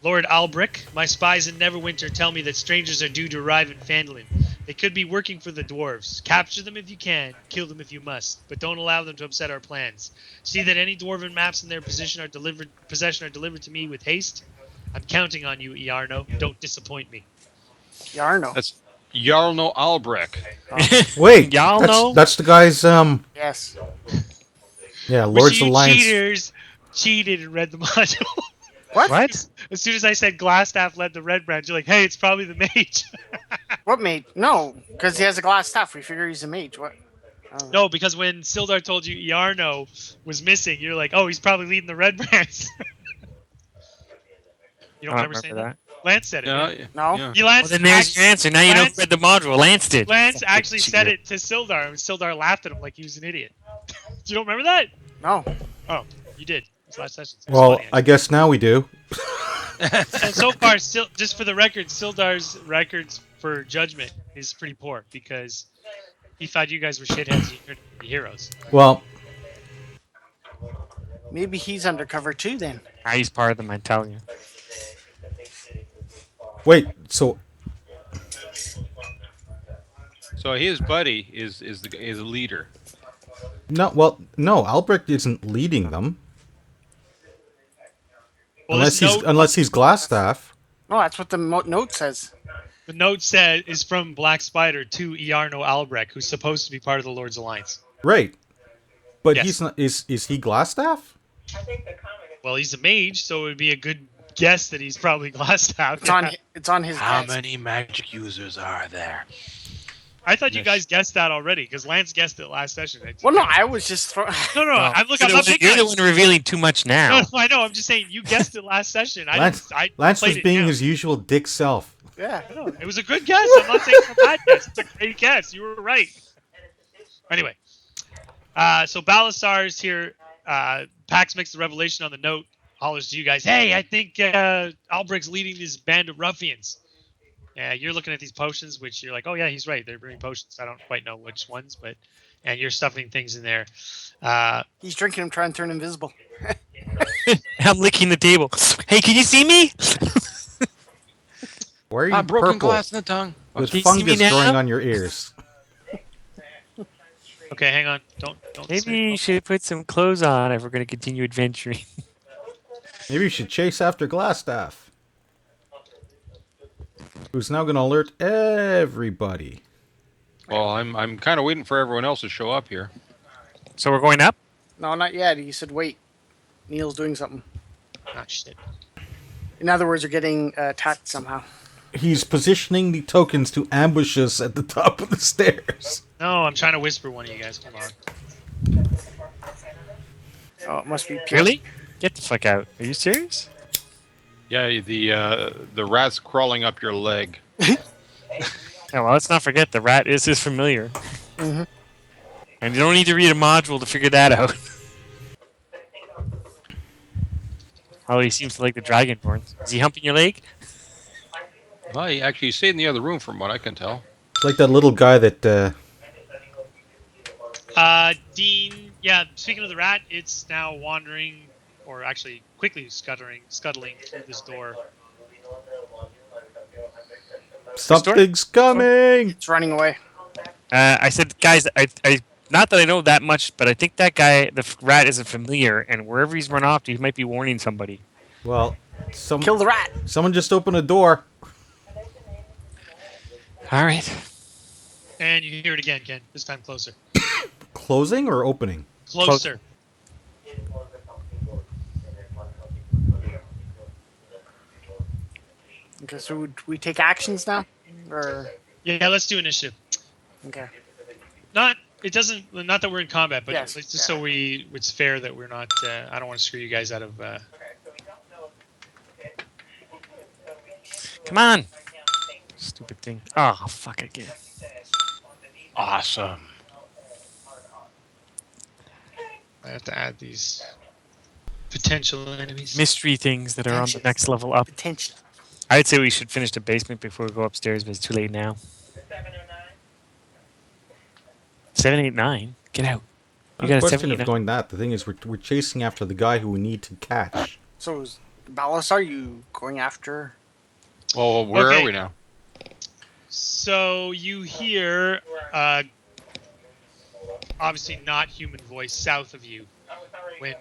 Lord Albric, my spies in Neverwinter tell me that strangers are due to arrive in Phandelver. They could be working for the dwarves. Capture them if you can, kill them if you must, but don't allow them to upset our plans. See that any dwarven maps in their possession are delivered to me with haste. I'm counting on you, Iarno. Don't disappoint me. Yarno. That's Jarno Albrecht. Wait, Y'all that's, know? that's the guy's Yes. yeah, Which Lord's you Alliance. cheaters cheated and read the module. What? What? As soon as I said Glassstaff led the red branch, you're like, hey, it's probably the mage. What mage? No, because he has a glass staff. We figure he's a mage. What? Oh. No, because when Sildar told you Iarno was missing, you're like, oh, he's probably leading the red branch. You don't I don't remember saying remember that? Lance said it. Yeah, No? yeah. He Well, Lance, then there's your answer. Now you know who Lance- read the module. Lance did. Lance actually said Cheater. it to Sildar, and Sildar laughed at him like he was an idiot. You don't remember that? No. Oh, you did. It's last session. It was Well, funny, I guess now we do. and so far, still, just for the record, Sildar's records for judgment is pretty poor because he thought you guys were shitheads and you turned into heroes. Well, Maybe he's undercover too then. Ah, he's part of them, I'm telling you. wait. So So his buddy is a leader. no. Well, no. Albrecht isn't leading them Well, unless this he's note, unless he's Glassstaff. No, that's what the note says. the note said is from Black Spider to Iarno Albrecht, who's supposed to be part of the Lord's Alliance. Right. But Yes. he's not. Is he Glassstaff? Well, he's a mage, so it would be a good guess that he's probably Glassstaff. It's on his How desk. many magic users are there? I thought you guys guessed that already because Lance guessed it last session. Well, no, I was just throwing. No, I'm looking. I'm not big You're the guys. one revealing too much now. No, I know. I'm just saying you guessed it last session. Lance I was played it being down. his usual dick self. Yeah. No, it was a good guess. I'm not saying it's a bad guess. It's a great guess. You were right. Anyway, so Balasar's here. Pax makes the revelation on the note. Hollers to you guys. Hey, I think Albrecht's leading this band of ruffians. Yeah, you're looking at these potions, which you're like, oh yeah, he's right. They're bringing potions. I don't quite know which ones, but and you're stuffing things in there. He's drinking them, trying to turn invisible. I'm licking the table. Hey, can you see me? Why are you Ah, broken purple glass in the tongue. with Can you see me fungus now? growing on your ears? Okay, hang on. Don't. Maybe you should put some clothes on if we're going to continue adventuring. Maybe you should chase after Glassstaff, who's now going to alert everybody. Well, I'm kind of waiting for everyone else to show up here. So we're going up? No, not yet. He said, wait. Neil's doing something. Ah, shit. In other words, you're getting attacked somehow. He's positioning the tokens to ambush us at the top of the stairs. No, I'm trying to whisper one of you guys. Hold on. Oh, it must be Pierce. Really? Get the fuck out. Are you serious? Yeah, the rat's crawling up your leg. Yeah, well, let's not forget the rat is his familiar. Mhm. And you don't need to read a module to figure that out. Oh, he seems to like the dragonborns. Is he humping your leg? Well, he actually stayed in the other room from what I can tell. It's like that little guy that Dean. Yeah, speaking of the rat, it's now wandering, or actually quickly scuttling through this door. something's coming. It's running away. I said, guys, I not that I know that much, but I think that guy, the rat, is a familiar, and wherever he's run off to, he might be warning somebody. Well, Kill the rat. someone just opened a door. All right. And you hear it again, Ken. This time closer. Closing or opening? Closer. Okay, so would we take actions now? Or Yeah, let's do initiative. Okay. Not that we're in combat, but Yes, just so it's fair that we're not. I don't want to screw you guys out of. Come on. Stupid thing. Oh, fuck again. Awesome. I have to add these potential enemies. Mystery things that are on the Potential. next level up. Potential. I'd say we should finish the basement before we go upstairs, but it's too late now. 789. Get out. You Not got a a question 789. of going that. The thing is, we're chasing after the guy who we need to catch. So, Ballas, are you going after? Well, where Okay. are we now? So you hear, obviously not human voice south of you. When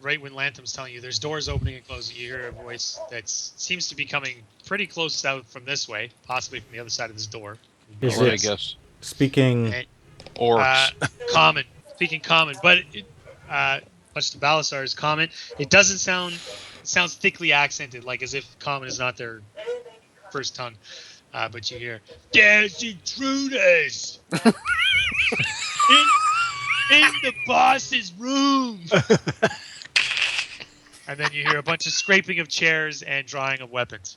right when Lantham's telling you there's doors opening and closing, you hear a voice that seems to be coming pretty close south from this way, possibly from the other side of this door. Is Or I it guess speaking? And, orcs. common, speaking common, but much to Balasar's comment, it doesn't sound. It sounds thickly accented, like as if common is not their first tongue. But you hear, "There's intruders in the boss's room." And then you hear a bunch of scraping of chairs and drawing of weapons.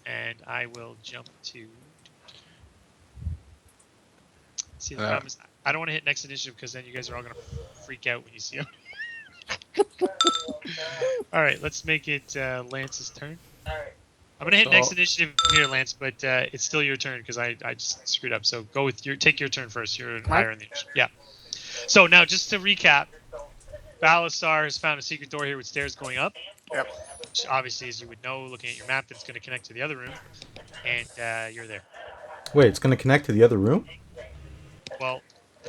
And I will jump to. See, the problem is, I don't want to hit next initiative because then you guys are all going to freak out when you see them. All right, let's make it Lance's turn. I'm going to hit next initiative here, Lance, but it's still your turn because I just screwed up. So take your turn first. You're higher in the initiative. Yeah. So now, just to recap, Balasar has found a secret door here with stairs going up. Yep. Which obviously, as you would know, looking at your map, that's going to connect to the other room. And you're there. Wait, it's going to connect to the other room? Well,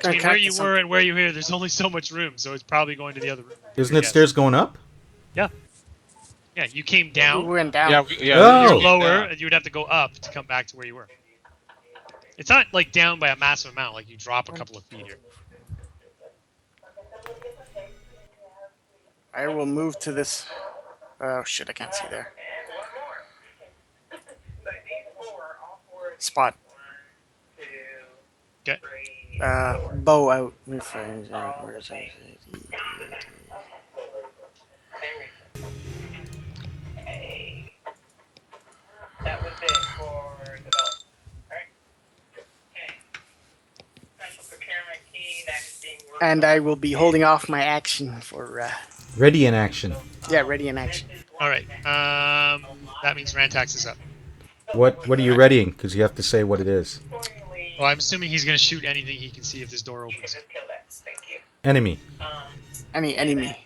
Gonna between where connect you to were and where you're here, there's only so much room, so it's probably going to the other room. Isn't it Yes. stairs going up? Yeah, you came We down. went down. Yeah, Oh. You're yeah. lower, and you would have to go up to come back to where you were. It's not like down by a massive amount, like you drop a couple of feet here. I will move to this. Oh shit! I can't see there. Spot. Okay. Bow out. Where is it? That was it for development. Alright. Okay. Special procurement key that is being worked And on. I will be holding off my action for. Ready in action. Yeah, ready in action. All right. That means Rantax is up. What are you readying? Because you have to say what it is. Well, I'm assuming he's going to shoot anything he can see if this door opens. Just kill that. Thank you. Enemy. Any enemy.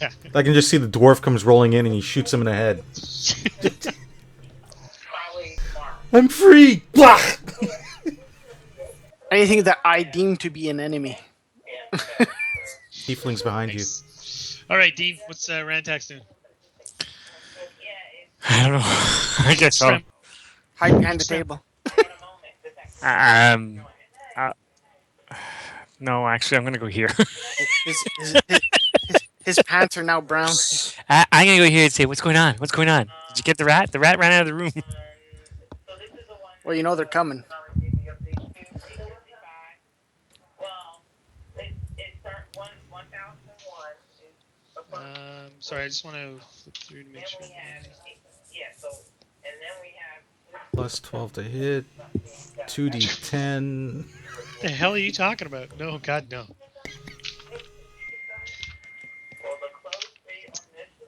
Yeah. I can just see the dwarf comes rolling in and he shoots him in the head. Probably tomorrow. I'm free! Blah! Anything that I deem to be an enemy. Tiefling's behind you. Thanks. All right, Dean. What's Rantax doing? I don't know. I guess so. Scram- Hide behind the table. No, actually, I'm gonna go here. His pants are now brown. I'm gonna go here and say, "What's going on? What's going on? Did you get the rat? The rat ran out of the room." Well, you know they're coming. Sorry, I just want to flip through to make sure. Plus 12 to hit. 2d10. What the hell are you talking about? No, God, no.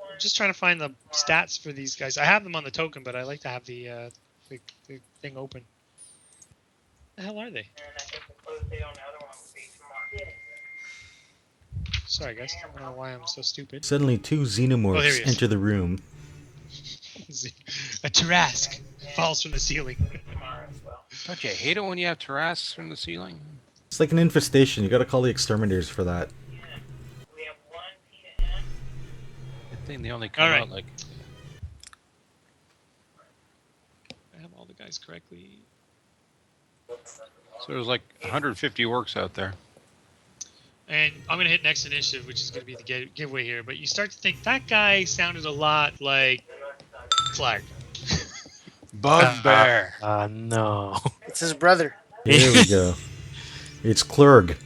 I'm just trying to find the stats for these guys. I have them on the token, but I like to have the thing open. The hell are they? Sorry, guys. I don't know why I'm so stupid. Suddenly, two Oh, there xenomorphs he is. enter the room. A Tarask falls from the ceiling. Don't you hate it when you have terrasses from the ceiling? It's like an infestation. You gotta call the exterminators for that. I think they only come All right. out like. I have all the guys correctly. So there's like 150 orcs out there. And I'm going to hit next initiative, which is going to be the giveaway here. But you start to think that guy sounded a lot like Flag. Bugbear. No. It's his brother. There we go. It's Klurg.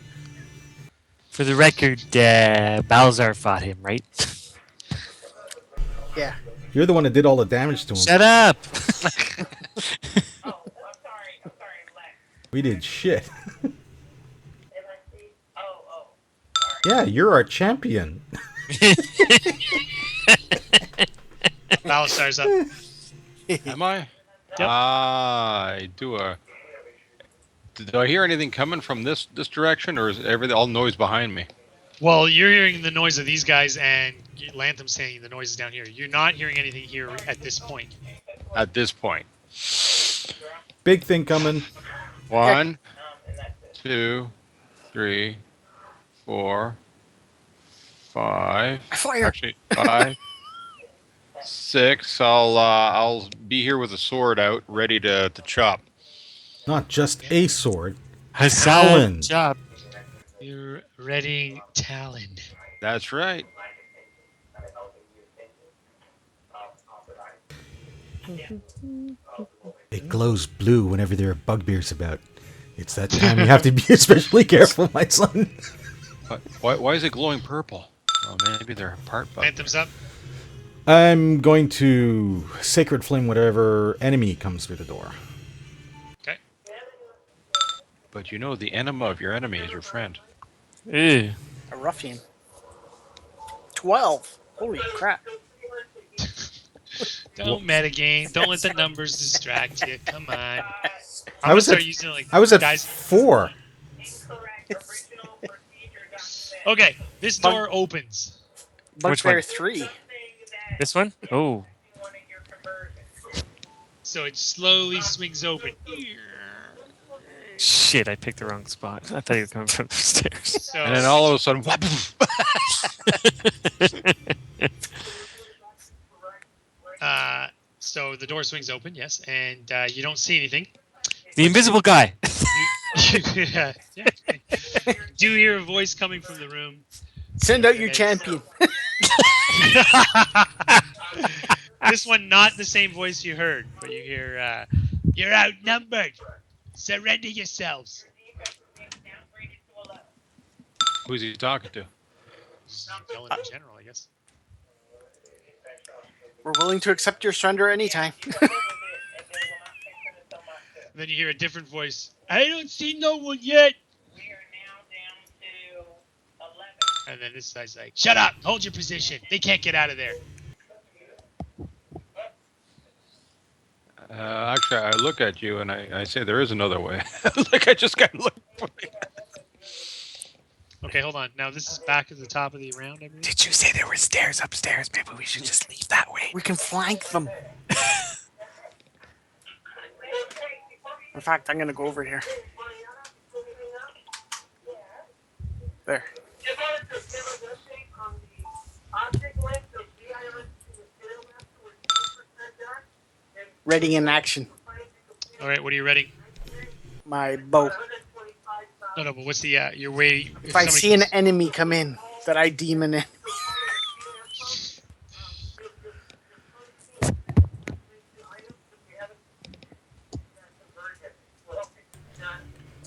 For the record, Balzar fought him, right? Yeah. You're the one that did all the damage to him. Shut up! Oh, I'm sorry. I'm sorry, Lex. We did shit. Oh. Yeah, you're our champion. Balastar's up. Am I? Yep. I do a. Did I hear anything coming from this direction, or is everything all noise behind me? Well, you're hearing the noise of these guys, and Lantham's saying the noise is down here. You're not hearing anything here at this point. At this point, Big thing coming. 1, 2, 3, 4, 5. Fire. Actually, 5, 6. I'll be here with a sword out, ready to chop. Not just a sword. Hassan, Talon. job. You're readying Talon. That's right. It glows blue whenever there are bugbears about. It's that time you have to be especially careful, my son. Why is it glowing purple? Oh, maybe they're part bug. Lantham's up. I'm going to Sacred Flame whatever enemy comes through the door. Okay. But you know, the enema of your enemy is your friend. Ew. A ruffian. 12. Holy crap. Don't metagame. Don't let the numbers distract you. Come on. I'm I gonna was start at- using like I was at guys. 4. Okay, this door opens. Which one? Bugbear 3. This one? Oh. So it slowly swings open. Shit, I picked the wrong spot. I thought you were coming from the stairs. So And then all of a sudden, so the door swings open, yes, and you don't see anything. The invisible guy. yeah. Do hear a voice coming from the room. Send out your champion. This one, not the same voice you heard, but you hear, "You're outnumbered. Surrender yourselves." who's he talking to? Villain in general, I guess. We're willing to accept your surrender anytime. Then you hear a different voice. I don't see no one yet. We are now down to 11. And then this guy's like, "Shut up! Hold your position. They can't get out of there." Actually, I look at you and I say there is another way. Like I just got to look for it. Okay, hold on. Now this is back at the top of the round, I believe. Did you say there were stairs upstairs? Maybe we should just leave that way. We can flank them. In fact, I'm going to go over here. There. Ready in action. All right, what are you ready? My bow. No, but what's the you're waiting? If I see an enemy come in that I deem an enemy.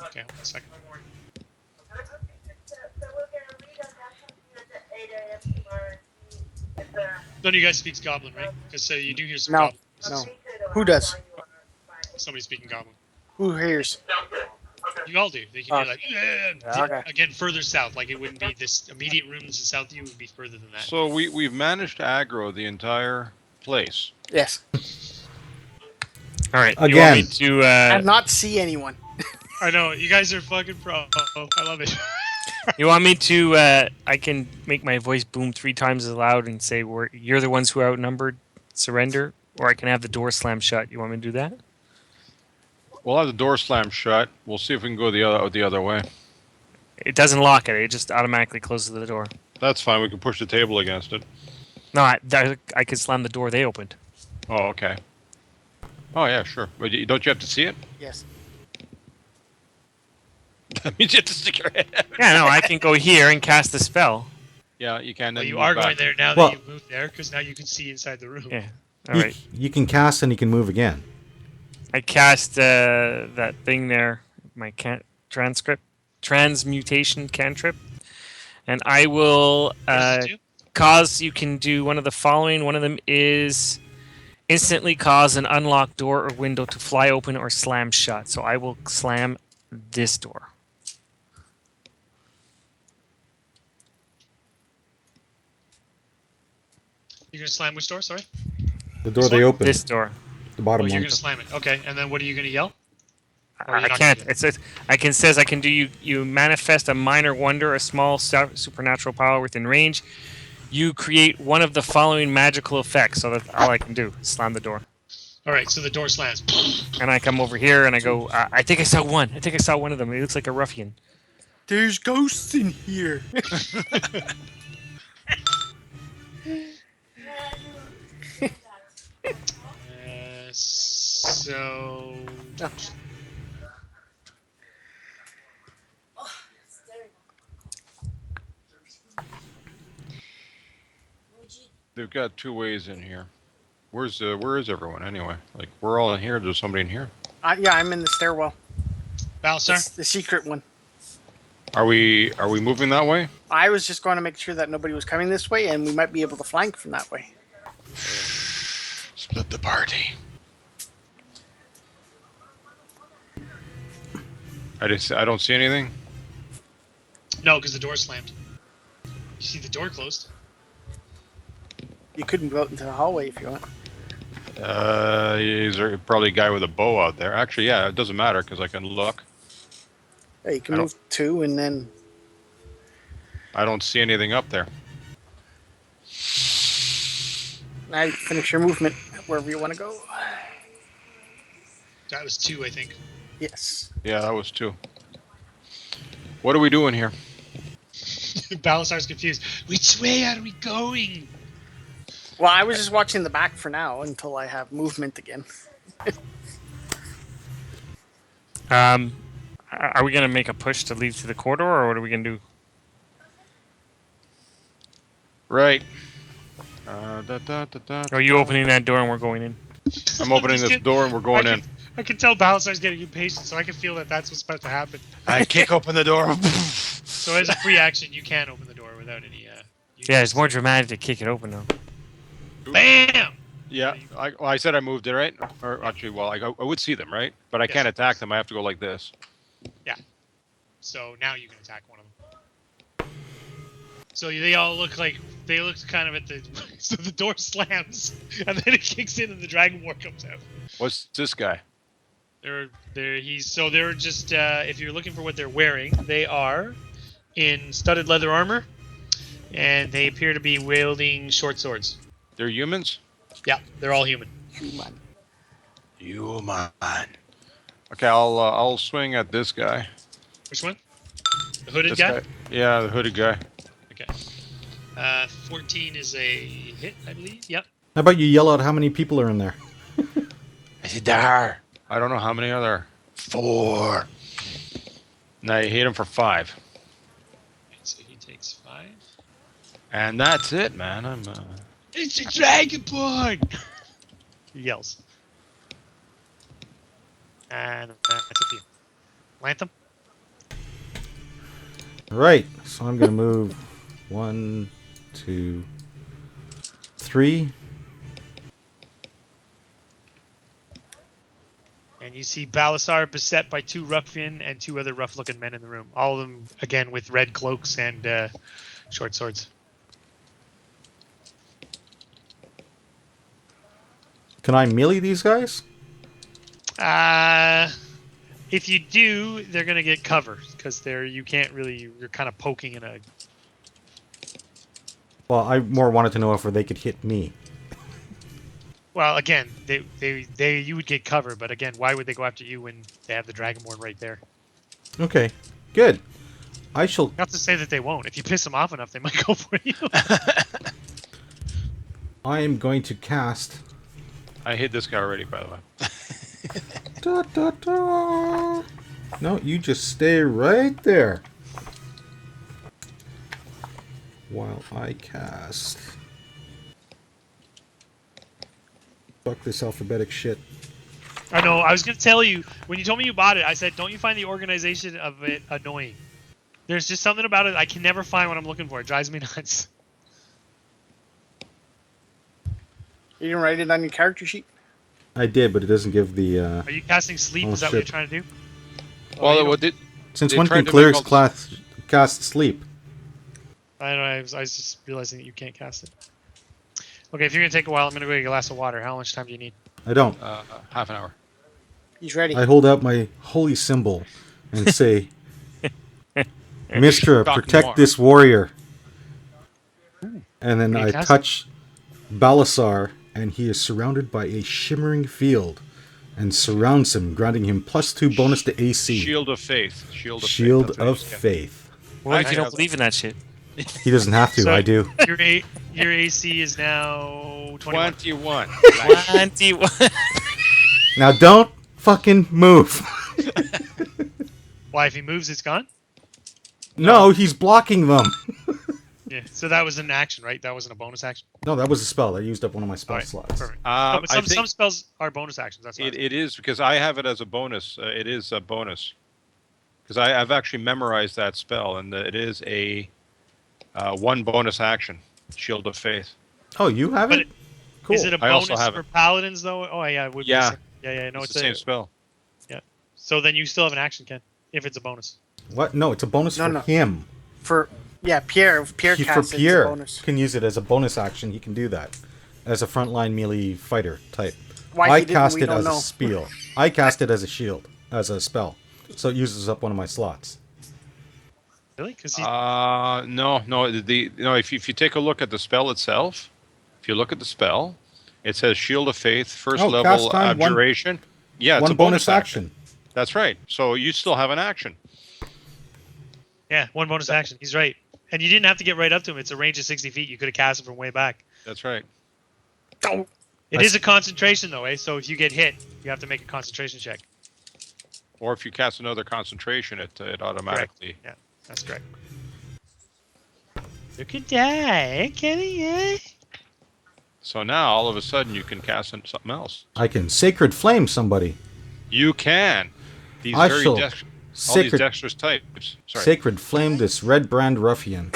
Okay, hold on a second. None of you guys speaks Goblin, right? Because so you do hear some No, Goblin. no. Who does? Somebody speaking Goblin. Who hears? You all do. They can hear like, Yeah, okay. again, further south. Like it wouldn't be this immediate room that's south of you. It would be further than that. So we've managed to aggro the entire place. Yes. All right. You Again. want me to? And not see anyone. I know you guys are fucking pro. I love it. You want me to? I can make my voice boom 3 times as loud and say, "You're the ones who are outnumbered. Surrender." Or I can have the door slam shut. You want me to do that? We'll have the door slammed shut. We'll see if we can go the other way. It doesn't lock it. It just automatically closes the door. That's fine. We can push the table against it. No, I could slam the door they opened. Oh, okay. Oh yeah, sure. But don't you have to see it? Yes. That means you have to stick your head out. Yeah, no, I can go here and cast the spell. Yeah, you can. Well, then you move are back. going there now Well- that you've moved there, because now you can see inside the room. Yeah. All right. You can cast and you can move again. I cast that thing there, my transmutation cantrip, and I will What does it do? cause. You can do one of the following. One of them is instantly cause an unlocked door or window to fly open or slam shut. So I will slam this door. You're gonna slam which door? Sorry. The door This they one? opened. This door. The Oh, bottom you're one. gonna slam it. Okay. And then what are you gonna yell? Or you're I not can't. gonna yell? It says I can says I can do you manifest a minor wonder, a small supernatural power within range. You create one of the following magical effects. So that's all I can do. Slam the door. All right. So the door slams. And I come over here and I go. I think I saw one. I think I saw one of them. He looks like a ruffian. There's ghosts in here. So They've got two ways in here. Where is everyone anyway? Like we're all in here. There's somebody in here. Yeah, I'm in the stairwell. Balasar. It's the secret one. Are we moving that way? I was just going to make sure that nobody was coming this way, and we might be able to flank from that way. Split the party. I don't see anything. No, because the door slammed. You see the door closed. You couldn't go out into the hallway if you want. Is there probably a guy with a bow out there? Actually, yeah, it doesn't matter because I can look. Yeah, you can I move 2 and then. I don't see anything up there. Now you can finish your movement wherever you want to go. That was 2, I think. Yes. Yeah, that was two. What are we doing here? Balasar's confused. Which way are we going? Well, I was just watching the back for now until I have movement again. Are we gonna make a push to leave to the corridor, or what are we gonna do? Right. Are you opening that door and we're going in? I'm opening this door and we're going in. I can tell Balasar's getting impatient, so I can feel that that's what's about to happen. I kick open the door. So as a free action, you can open the door without any. Yeah, it's more dramatic to kick it open though. Bam! Yeah, I said I moved it, right? Or actually, well, I would see them, right? But I can't attack them. I have to go like this. So now you can attack one of them. So they all look kind of at the. So the door slams, and then it kicks in, and the Dragon War comes out. What's this guy? They're just if you're looking for what they're wearing, they are in studded leather armor, and they appear to be wielding short swords. They're humans? Yeah, they're all human. Human. Human. Okay, I'll swing at this guy. Which one? The hooded This guy? Yeah, the hooded guy. Okay. 14 is a hit, I believe. Yep. How about you yell out how many people are in there? Is it there? I don't know how many are there. 4. Now you hit him for 5. So he takes 5. And that's it, man. I'm It's a Dragonborn! He yells. And that's it for you. Lantham? Right. So I'm gonna move 1, 2, 3. And you see Balasar beset by 2 ruffian and 2 other rough-looking men in the room. All of them, again, with red cloaks and short swords. Can I melee these guys? If you do, they're gonna get cover because you can't really. You're kind of poking in a. Well, I more wanted to know if they could hit me. Well, again, you would get cover, but again, why would they go after you when they have the Dragonborn right there? Okay, good. I shall. Not to say that they won't. If you piss them off enough, they might go for you. I am going to cast. I hit this guy already, by the way. Da, da, da. No, you just stay right there. While I cast. Fuck this alphabetic shit. I know. I was gonna tell you when you told me you bought it. I said, don't you find the organization of it annoying? There's just something about it I can never find what I'm looking for. It drives me nuts. You didn't write it on your character sheet? I did, but it doesn't give the. Are you casting sleep? Oh, Is that what you're shit. trying to do? Well, you know- what did Since they when tried can to clerics make all cast sleep? I don't know. I was just realizing that you can't cast it. Okay, if you're gonna take a while, I'm gonna go get a glass of water. How much time do you need? I don't. half an hour? He's ready. I hold out my holy symbol and say, Mistra, Talk protect more. this warrior. And then What are you I casting? touch Balasar, and he is surrounded by a shimmering field and surrounds him, granting him +2 bonus to AC. Shield of Faith. Shield of Shield Faith. that's what of he's got. Faith. What if I you don't have- believe in that shit? He doesn't have to, So- I do. Your AC is now 21. 21. 21. Now don't fucking move. Why? If he moves, it's gone. No, he's blocking them. Yeah. So that was an action, right? That wasn't a bonus action. No, that was a spell. I used up one of my spell All right, slots. perfect. Uh, No, but some I think spells are bonus actions. That's what it is because I have it as a bonus. It is a bonus because I've actually memorized that spell, and it is a one bonus action. Shield of Faith. Oh, you have But it? Cool. Is it a I also bonus have for it. paladins though? Oh yeah, it would Yeah. be. Yeah. No, It's the same spell. So then you still have an action, Ken, if it's a bonus. What? No, it's a bonus No, for no. him. For Pierre. If Pierre For casts it, it's a Pierre bonus. can use it as a bonus action. He can do that as a frontline melee fighter type. Why I he didn't, cast we it don't as a know. spiel. I cast it as a shield, as a spell. So it uses up one of my slots. Really? Because No. If you take a look at the spell itself, if you look at the spell, it says Shield of Faith, first Oh, level cast time, one- abjuration. Yeah, it's one a bonus action. That's right. So you still have an action. yeah, one bonus action. He's right. And you didn't have to get right up to him. It's a range of 60 feet. You could have cast it from way back. That's right. It is a concentration though, eh? So if you get hit, you have to make a concentration check. Or if you cast another concentration, it automatically. Yeah, that's correct. Look at that, Kenny. Eh? So now all of a sudden you can cast something else. I can sacred flame somebody. You can. These I very shall all these sacred dexterous types. Sorry. sacred flame this red brand ruffian.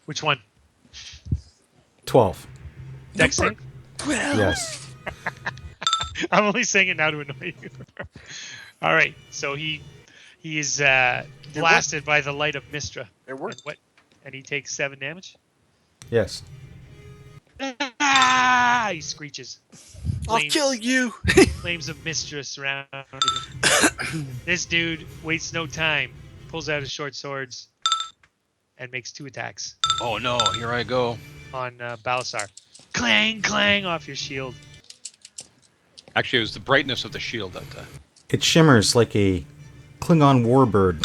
Which one? 12. Dex save? Yes. I'm only saying it now to annoy you. All right, so he is blasted by the light of Mistra. It And worked. what? And he takes 7 damage. Yes. Ah! He screeches. I'll Flames- kill you. Flames of Mistress surround him. This dude wastes no time, pulls out his short swords, and makes 2 attacks Oh no! Here I go. on Balasar. Clang, clang off your shield. Actually, it was the brightness of the shield that. It shimmers like a Klingon warbird,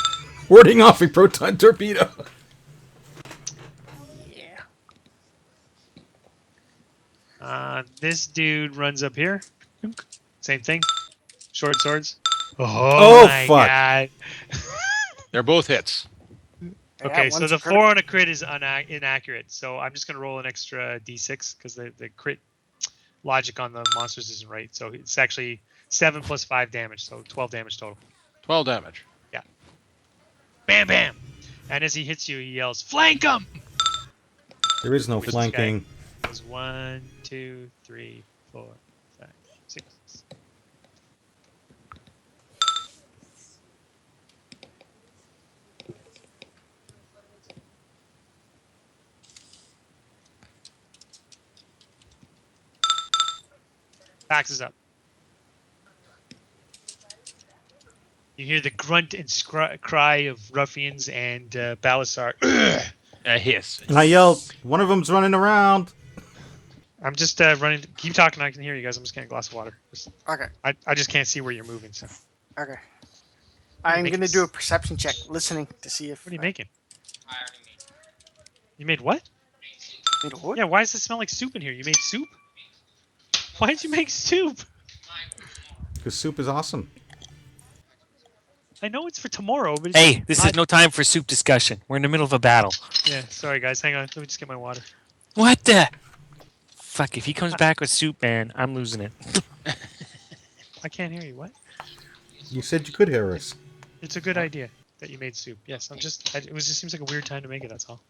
warding off a proton torpedo. Yeah. This dude runs up here. Same thing. Short swords. Oh, my fuck. God. They're both hits. Okay, so one's the a crit. 4 on a crit is inaccurate. So I'm just going to roll an extra d6 because the crit logic on the monsters isn't right. So it's actually 7 plus 5 damage. So 12 damage total. 12 damage. Bam, bam. And as he hits you, he yells, "Flank him!" There is no Which flanking. There's 1, 2, 3, 4, 5, 6. Backs is up. You hear the grunt and cry of ruffians and Balasar. A hiss. And I yell, one of them's running around. I'm just running. Keep talking. I can hear you guys. I'm just getting a glass of water. Okay. I just can't see where you're moving. So Okay. I'm Make gonna s- do a perception check, listening to see if. what are you making? You made what? Made a what? Yeah. Why does it smell like soup in here? You made soup? Why did you make soup? Because soup is awesome. I know it's for tomorrow, but it's Hey, this is not- no time for soup discussion. We're in the middle of a battle. Yeah. Sorry guys. Hang on. Let me just get my water. What the? Fuck, if he comes back with soup, man, I'm losing it. I can't hear you. What? You said you could hear us. It's a good idea that you made soup. Yes, it was just seems like a weird time to make it. That's all.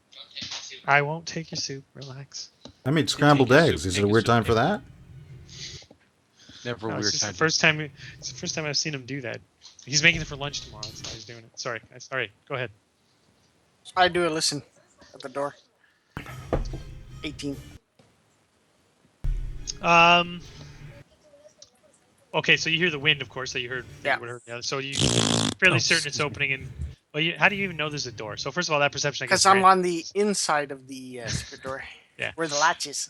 I won't take your soup. Relax. I made scrambled take your eggs. soup, Is it take a your weird soup, time for take that? Never No, weird it's just time. the first time. It's the first time I've seen him do that. He's making it for lunch tomorrow. That's why he's doing it. Sorry. Sorry. Go ahead. I do a listen at the door. 18. Okay, so you hear the wind, of course, that you heard. Yeah. You would have heard. Yeah, so you fairly certain it's opening, and well, how do you even know there's a door? So first of all, that perception. Because I'm on the inside of the secret door. Yeah. Where the latch is.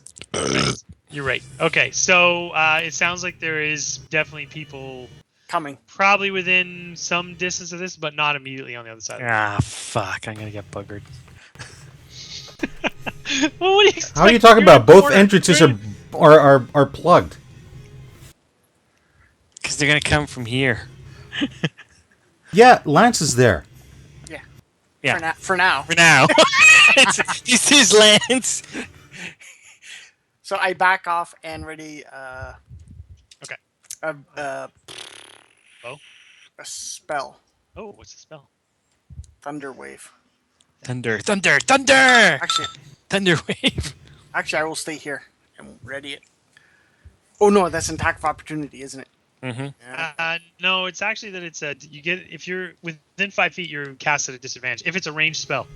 You're right. Okay, so it sounds like there is definitely people Coming. probably within some distance of this, but not immediately on the other side. Ah, fuck, I'm gonna get buggered. Well, what do you How are you expect? talking You're in about? a Both corner. entrances You're are plugged. Because they're gonna come from here. Yeah, Lance is there. Yeah. For now. For now. This is Lance. So I back off and ready. Okay. A spell. Oh, what's the spell? Thunder wave. Thunder. Thunder! Actually, Thunder wave. I will stay here and ready it. Oh no, that's an attack of opportunity, isn't it? Mm-hmm. Yeah. No, it's actually that it's you get if you're within 5 feet, you're cast at a disadvantage. If it's a ranged spell.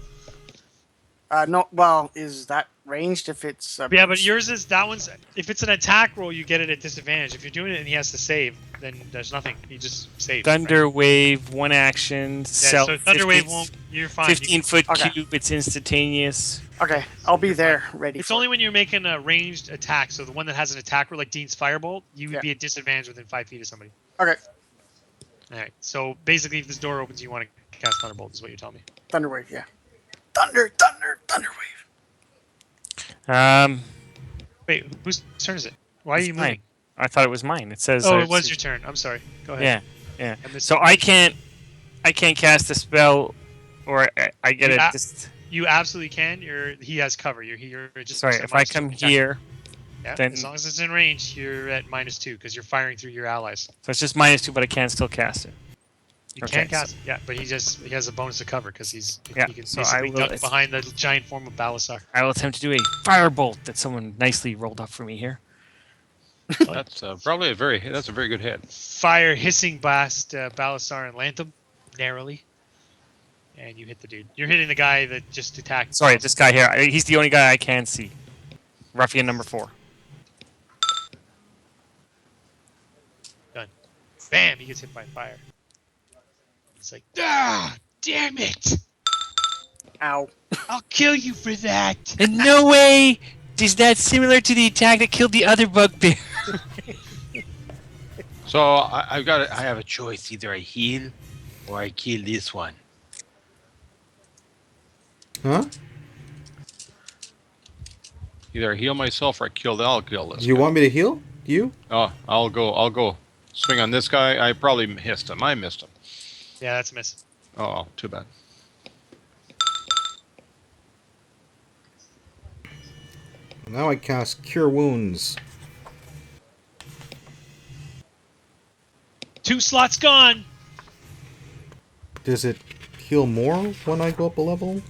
No. Well, is that ranged? If it's Yeah, but yours is that one's. If it's an attack roll, you get it at disadvantage. If you're doing it and he has to save, then there's nothing. He just saves. Thunder right? wave, one action, Yeah, self. so thunder wave 15 won't. You're fine. 15-foot Okay. cube, it's instantaneous. Okay, I'll be there ready. It's for only it. when you're making a ranged attack. So the one that has an attack roll, like Dean's firebolt, you would Yeah. be at disadvantage within 5 feet of somebody. Okay, All right. So basically, if this door opens, you want to cast thunderbolt. Is what you're telling me. thunder wave. Yeah. Thunder wave. Wait, whose turn is it? Why are It's you mine. moving? I thought it was mine. It says. Oh, it was your turn. I'm sorry. Go ahead. Yeah. I missed So it. I can't cast a spell, or I get Yeah. it. Just You absolutely can. He has cover. You're just. sorry. at If I -2 come attack. here, Yeah, then- as long as it's in range, you're at -2 because you're firing through your allies. so it's just -2, but I can still cast it. You Okay, can cast it, yeah, but he has a bonus to cover because Yeah, he can so I basically will- duck behind the giant form of Balasar. I will attempt to do a firebolt that someone nicely rolled up for me here. That's probably a very good hit. Fire hissing blast Balasar and Lantham narrowly, and you hit the dude. You're hitting the guy that just attacked. Sorry, this guy here. He's the only guy I can see. Ruffian number 4. Done. Bam! He gets hit by fire. It's like, ah, damn it! Ow. I'll kill you for that. In no way is that similar to the attack that killed the other bugbear. So I have a choice: either I heal or I kill this one. Huh? Either I heal myself or I'll kill this. Do you guy. want me to heal you? Oh, I'll go. Swing on this guy. I probably missed him. I missed him. Yeah, that's a miss. Oh, too bad. Now I cast Cure Wounds. 2 slots gone. Does it heal more when I go up a level?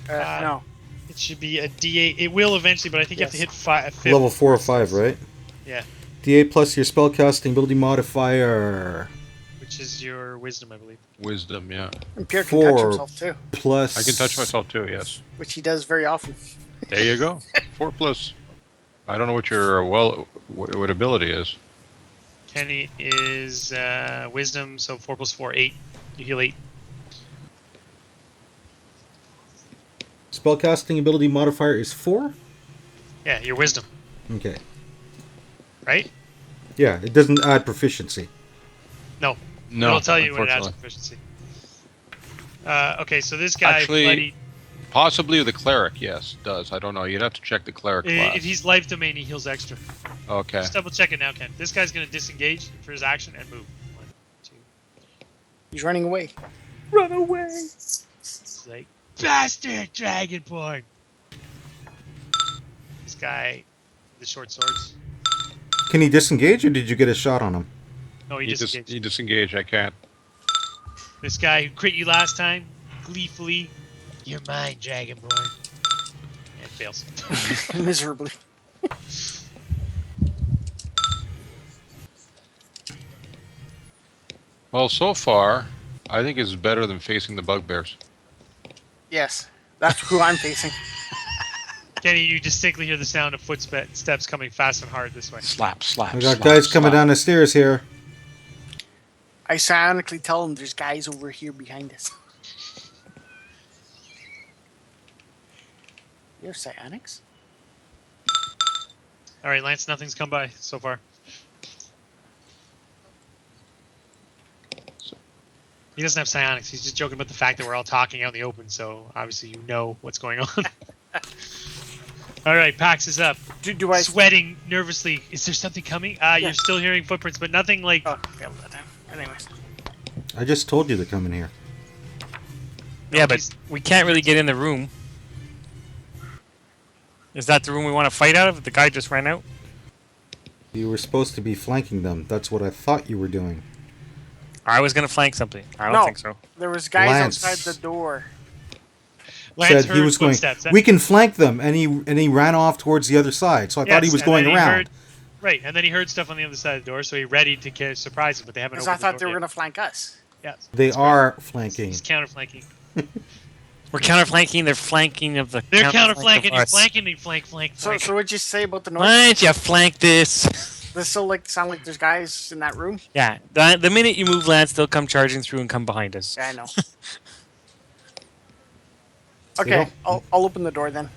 No. It should be a D8. It will eventually, but I think you have to hit fifth. Level 4 or 5, right? Yeah, D8 plus your spellcasting ability modifier. which is your wisdom, I believe. Wisdom, yeah. And Pierre can touch 4 himself too, plus. I can touch myself too. Yes. which he does very often. There you go. 4 plus. I don't know what your what ability is. Kenny is wisdom, so 4 plus 4, 8. You heal 8. Spellcasting ability modifier is 4? Yeah, your wisdom, Okay. right? Yeah, it doesn't add proficiency. No, No, it'll tell you when it adds unfortunately. proficiency. Okay, so this guy, Actually, bloody, Possibly the cleric, yes, does. I don't know. You'd have to check the cleric class. if he's life domain, he heals extra. Okay. Just double check it now, Ken. This guy's gonna disengage for his action and move. 1, 2. He's running away. Run away! It's like bastard dragonborn. This guy The short swords. Can he disengage, or did you get a shot on him? No, he disengaged. You disengage. I can't. This guy who crit you last time, gleefully, "You're mine, Dragonborn," and fails. Miserably. Well, so far, I think it's better than facing the bugbears. Yes, that's who I'm facing. Kenny, you distinctly hear the sound of footsteps coming fast and hard this way. Slap, slap. I got slap, guys coming slap. down the stairs here. I psionically tell them there's guys over here behind us. You're psionics? All right, Lance, nothing's come by so far. He doesn't have psionics. He's just joking about the fact that we're all talking out in the open, so obviously you know what's going on. All right, Pax is up. Do I... Sweating nervously. Is there something coming? You're still hearing footprints, but nothing like... Oh, failed that time. Anyways. I just told you to come in here. Yeah, but we can't really get in the room. Is that the room we want to fight out of? The guy just ran out. You were supposed to be flanking them. That's what I thought you were doing. I was gonna flank something. I don't No. think so. There was guys Lance. outside the door. Lance Said he heard was going. footsteps. We can flank them, and he ran off towards the other side. So I thought he Yes, was and going then he around. heard- right, and then he heard stuff on the other side of the door, so he readied to surprise him, but they haven't Because opened I thought the they door were yet. going to flank us. Yes. They That's are right. flanking. He's counterflanking. We're counterflanking. They're flanking of the. They're counterflank counterflanking. of You're us. flanking me. Flank. So what'd you say about the noise? Why don't you flank this? Does it still sound like there's guys in that room? Yeah. The minute you move, Lance, they'll come charging through and come behind us. Yeah, I know. They Okay, don't- I'll open the door then.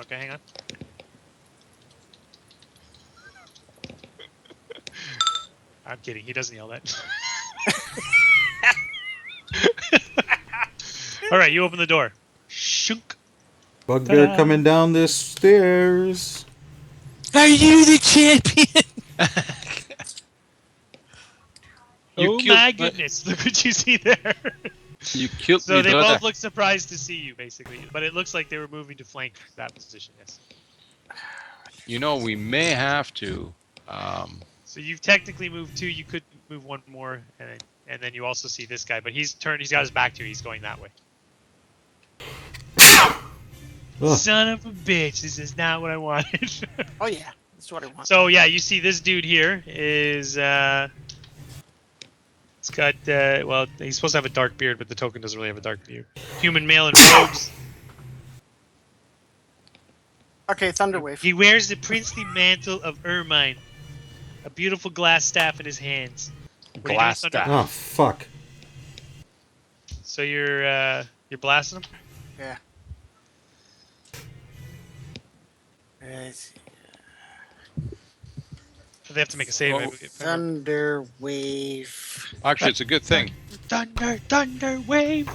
Okay, hang on. I'm kidding. He doesn't yell that. All right, you open the door. Shunk. Bugbear Ta-da. coming down the stairs. Are you the champion? You Oh killed my my- goodness! Look what you see there. You killed So me, they brother. both look surprised to see you, basically. But it looks like they were moving to flank that position. Yes. You know, we may have to. So you've technically moved two. You could move one more, and then you also see this guy. But he's turned. He's got his back to you. He's going that way. Ugh. Son of a bitch! This is not what I wanted. Oh yeah, that's what I want. So yeah, you see this dude here is. It's got. Well, he's supposed to have a dark beard, but the token doesn't really have a dark beard. Human male in robes. Okay, Thunderwave. He wears the princely mantle of ermine, a beautiful glass staff in his hands. What do you do, Glass Thunder? staff. Oh fuck! So you're blasting him. Yeah. So they have to make a save. Oh, Thunderwave. Actually, it's a good thing. Thunder wave.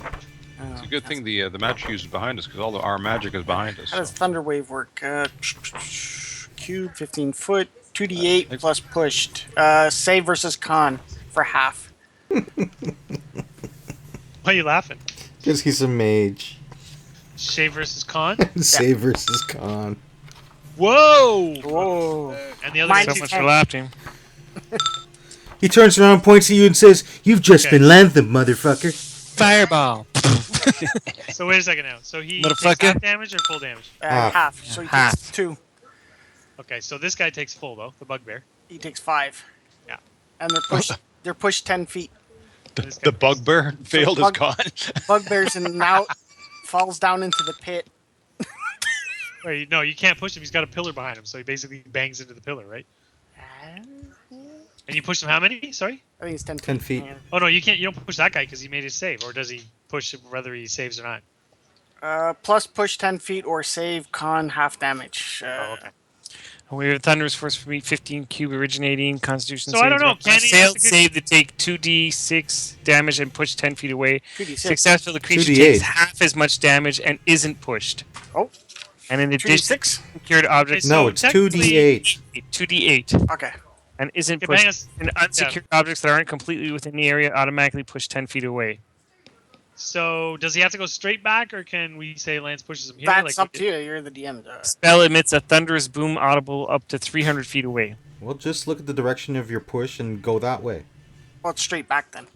It's a good thing the magic use is behind us because all our magic is behind us. How does so. Thunderwave work? Cube, 15 foot, 2d8 Ex- plus pushed. Save versus con for half. Why are you laughing? Because he's a mage. Save versus con. Save versus con. Whoa! Whoa. And the other Mine So two- much for laughing. He turns around, points at you, and says, "You've just Okay. been landed, motherfucker." Fireball. So wait a second now. So he takes Motherfucker. half damage or full damage? Half. Half. So he Half. takes 2. Okay, so this guy takes full though, the bugbear. He takes 5. Yeah. And they're pushed 10 feet. This guy The bugbear failed his bug- con. Bugbears and now falls down into the pit. Wait, no, you can't push him. He's got a pillar behind him, so he basically bangs into the pillar, right? And you push him how many? Sorry? I think it's 10 10 feet. Oh no, you can't. You don't push that guy because he made his save, or does he push him whether he saves or not? Plus push 10 feet or save con half damage. Oh, okay. We have Thunderous Force for me, 15 cube originating, Constitution So I don't saves. know, Kenny, Failed that's a good- save to take 2d6 damage and push 10 feet away. 2d6. Successful, the creature 2d8. takes half as much damage and isn't pushed. Oh, And in addition, 2d6? secured objects. Okay, No, So it's technically- 2d8. 2d8 Okay. and isn't Okay, hang pushed. on. And unsecured objects that aren't completely within the area automatically push 10 feet away. So does he have to go straight back, or can we say Lance pushes him here? That's like up to you. You're the DM. Spell emits a thunderous boom audible up to 300 feet away. Well, just look at the direction of your push and go that way. Well, it's straight back then.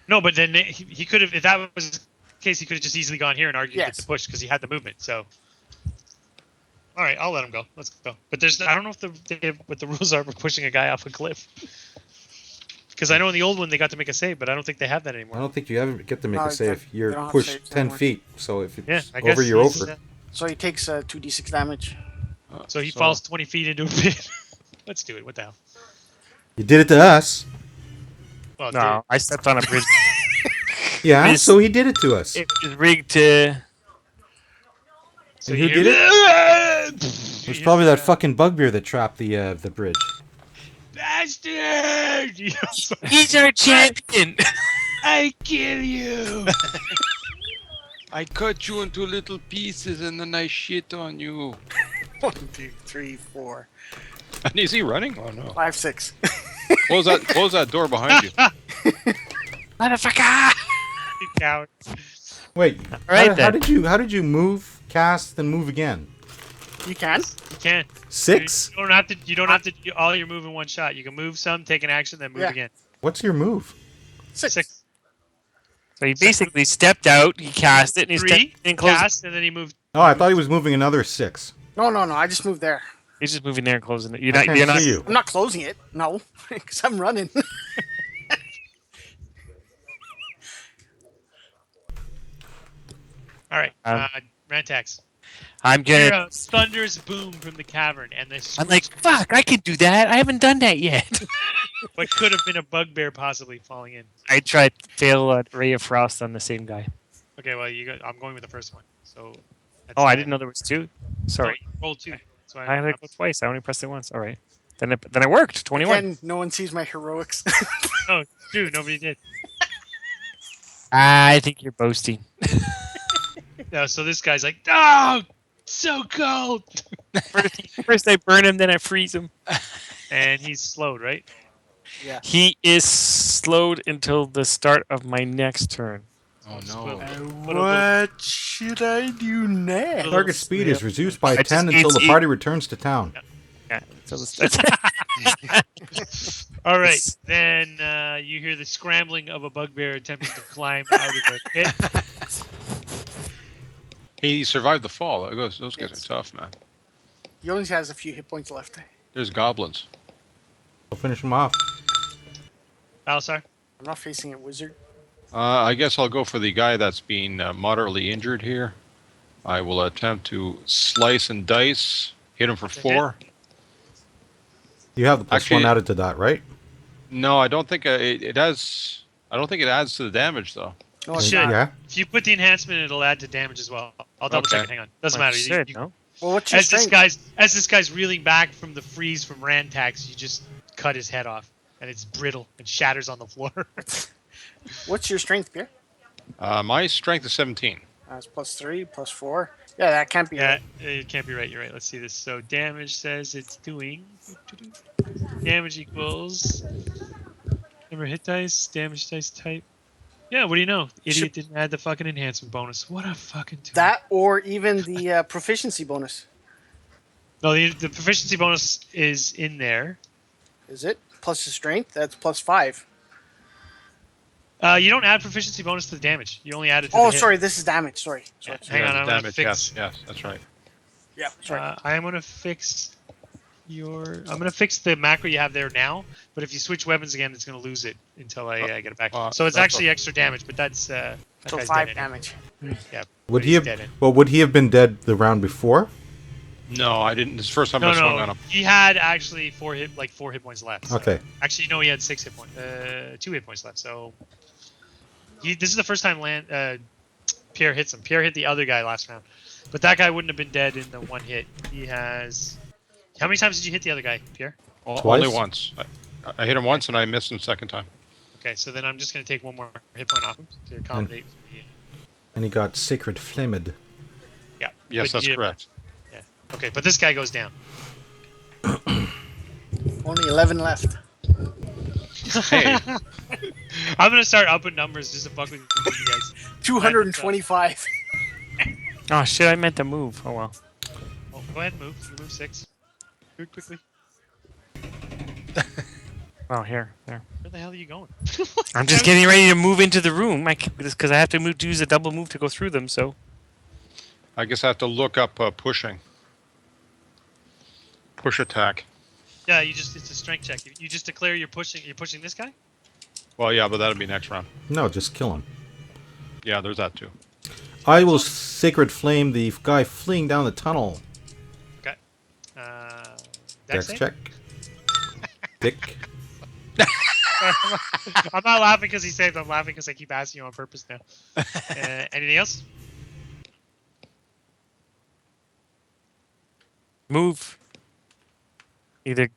No, but then he could have. If that was the case, he could have just easily gone here and argued Yes. with the push because he had the movement. So, all right, I'll let him go. Let's go. But I don't know if what the rules are for pushing a guy off a cliff. Because I know in the old one they got to make a save, but I don't think they have that I anymore. don't think you ever get to make No, a save. they You're don't have pushed saves 10 anymore. feet, so if Yeah, it's I guess over, you're he's, over. So he takes 2d6 damage. So he falls 20 feet into a pit. Let's do it. What the hell? You did it to us. Well, No, I stepped on a bridge. Yeah, Miss- so he did it to us. It was rigged to. so And who you did hear- It was probably that fucking bugbear that trapped the bridge. bastard! He's our champion! I kill you! I cut you into little pieces and then I shit on you. 1, 2, 3, 4, And is he running? Oh no! 5, 6. Close that door behind you. Motherfucker! You coward. Wait, right, how then. did you move, cast, then move again? You can? You can't. 6? You don't have to. You don't have to do all your move in one shot. You can move some, take an action, then move Yeah. again. What's your move? 6. So he basically stepped out, he cast it, and he's 3, and closed. cast, and then he moved. Oh, I thought he was moving another 6. No, I just moved there. He's just moving there and closing it. You're I not. can't You're not. see you. I'm not closing it. No, because I'm running. All right, Um, Rantax. I'm Hear gonna. a thunderous boom from the cavern, and this I'm like, fuck! I can do that. I haven't done that yet. what could have been a bugbear possibly falling in. I tried to fail a ray of frost on the same guy. Okay, well I'm going with the first one. So. That's Oh, I fine. didn't know there was two. Sorry, Roll 2. That's why I had to go twice. I only pressed it once. All right. Then it worked. 21. Again, no one sees my heroics. No, dude, nobody did. I think you're boasting. No, so this guy's like, oh, so cold, First I burn him, then I freeze him. and he's slowed, right? Yeah. He is slowed until the start of my next turn. Oh no. What should I do next? Target speed is reduced by I just 10 until the can't see. party returns to town. Yeah. So All right, then you hear the scrambling of a bugbear attempting to climb out of the pit. He survived the fall. Those guys Yes. are tough, man. He only has a few hit points left. There's goblins. I'll finish him off. Balasar? I'm not facing a wizard. I guess I'll go for the guy that's being moderately injured here. I will attempt to slice and dice, hit him for 4. You have the plus Actually- 1 added to that, right? No, I don't think it has. I don't think it adds to the damage though. No, It it's should. not. Yeah. If you put the enhancement, it'll add to damage as well. I'll double check it. Okay. Hang on. Doesn't Well, matter. shit, You- no? Well, what's your as strength? this guy's reeling back from the freeze from Rantax, you just cut his head off, and it's brittle and shatters on the floor. What's your strength, Pierre? My strength is 17. It's +3, +4. Yeah, that can't be Yeah, right. it can't be right. You're right. Let's see this. So damage says it's doing damage equals number of hit dice, damage dice type. Yeah, what do you know? Idiot didn't add the fucking enhancement bonus. What a fucking tool. That or even the proficiency bonus. No, the proficiency bonus is in there. Is it? Plus the strength? That's +5. You don't add proficiency bonus to the damage. You only add it to Oh, the hit. sorry, this is damage. Sorry. Yeah, sorry. hang Yeah, on, the I'm gonna damage. fix. Yes, that's right. Yeah, sorry. I am gonna fix I'm gonna fix the macro you have there now. But if you switch weapons again, it's gonna lose it until I get it back. So it's that's actually extra damage, but that's that so guy's 5 dead damage. anyway. Yeah. Would but he he's have? dead anyway. Well, would he have been dead the round before? No, I didn't. This is the first time I swung on No. him. He had actually 4 hit points left. So. Okay. Actually, no, he had 6 hit points. 2 hit points left. So this is the first time Pierre hits him. Pierre hit the other guy last round, but that guy wouldn't have been dead in the one hit. He has. How many times did you hit the other guy, Pierre? Twice? Only once. I hit him once and I missed him the second time. Okay, so then I'm just gonna take one more hit point off him to accommodate. And he got Sacred Flamed. Yeah. Yes, but that's you- correct. Yeah. Okay, but this guy goes down. Only 11 left. Hey, I'm gonna start upping numbers just to fuck with you guys. 225. Oh shit! I meant to move. Oh well. Oh, go ahead and move. You move 6. Do it quickly. Oh here, there. Where the hell are you going? I'm just getting ready to move into the room. Because I have to move to use a double move to go through them. So I guess I have to look up pushing. Push attack. Yeah, it's a strength check. You just declare you're pushing this guy? Well, yeah, but that'll be next round. No, just kill him. Yeah, there's that too. I will sacred flame the guy fleeing down the tunnel. Okay. Dex save? check. Dick. I'm not laughing because he saved. I'm laughing because I keep asking you on purpose now. Anything else? move. Either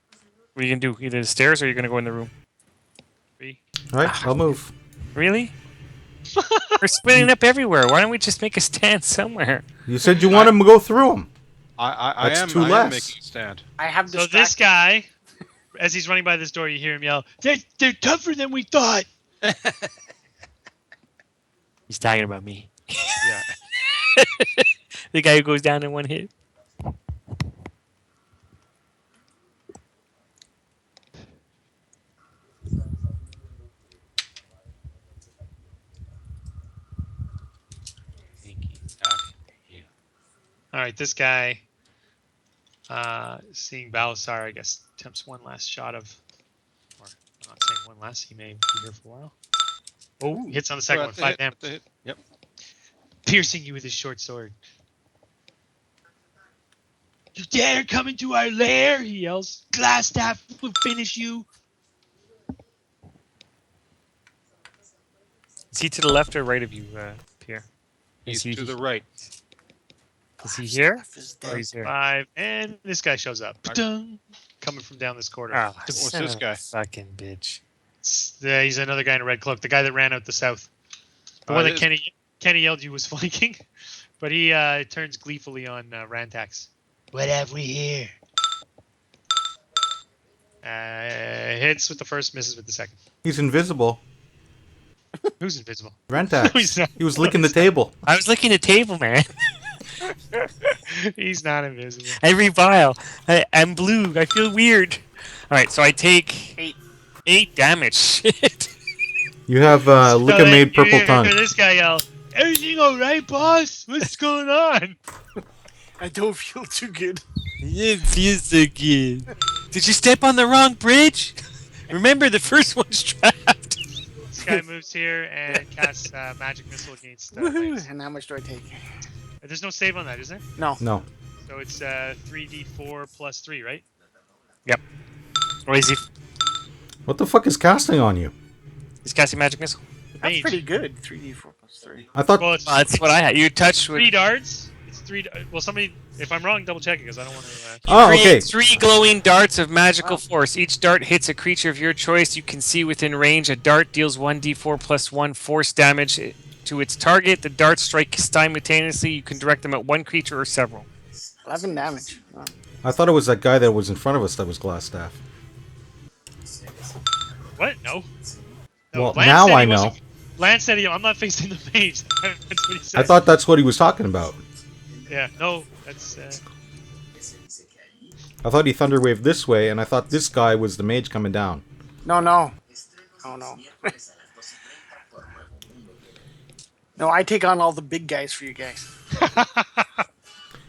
what are you gonna do? Either the stairs or you're gonna go in the room. 3. Alright, I'll move. Really? We're splitting up everywhere. Why don't we just make a stand somewhere? You said you want him to go through him. I That's am. two I am less. making a stand. I have So this guy, as he's running by this door, you hear him yell, they're tougher than we thought. He's talking about me. Yeah. The guy who goes down in one hit. All right, this guy, seeing Balasar, I guess, attempts one last shot of, or I'm not saying one last, he may be here for a while. Oh, hits on the second one, 5 damage. Yep. Piercing you with his short sword. You dare come into our lair, he yells. Glass staff will finish you. Is he to the left or right of you, Pierre? He's he, to the right. Is he here? Or he's here? 5, and this guy shows up. Ba-dung, coming from down this corridor. Oh, What's son this of a guy? Fucking bitch. He's another guy in a red cloak, the guy that ran out the south. The one that Kenny yelled you was flanking, but he turns gleefully on Rantax. What have we here? Hits with the first, misses with the second. He's invisible. Who's invisible? Rantax. No, he's not. He was licking the table. I was licking the table, man. He's not invisible. Every vial. I'm blue. I feel weird. Alright, so I take 8 damage. Shit. You have lick-a-made purple tongue. This guy yell, everything alright, boss? What's going on? I don't feel too good. It feels so good. Did you step on the wrong bridge? Remember, the first one's trapped. This guy moves here and casts magic missile against Lance. And how much do I take? There's no save on that, is there? No. No. So it's 3d4 plus 3, right? Yep. Or is he? What the fuck is casting on you? He's casting magic missile. That's Mage. pretty good. 3d4 plus 3. I thought Well, it's That's what I had. You touched with 3 darts. It's 3. Well, somebody, if I'm wrong, double check it because I don't want to. Oh, create okay. 3 glowing darts of magical force. Each dart hits a creature of your choice. You can see within range. A dart deals 1d4 plus 1 force damage to its target. The darts strike simultaneously. You can direct them at one creature or several. 11 damage. Oh. I thought it was that guy that was in front of us that was glass staff. What? No. Well, Lance now said he I know. wasn't- Lance said, I'm not facing the mage. That's what he said. I thought that's what he was talking about. Yeah, no, that's. I thought he thunderwaved this way, and I thought this guy was the mage coming down. No. Oh, no. No, I take on all the big guys for you guys.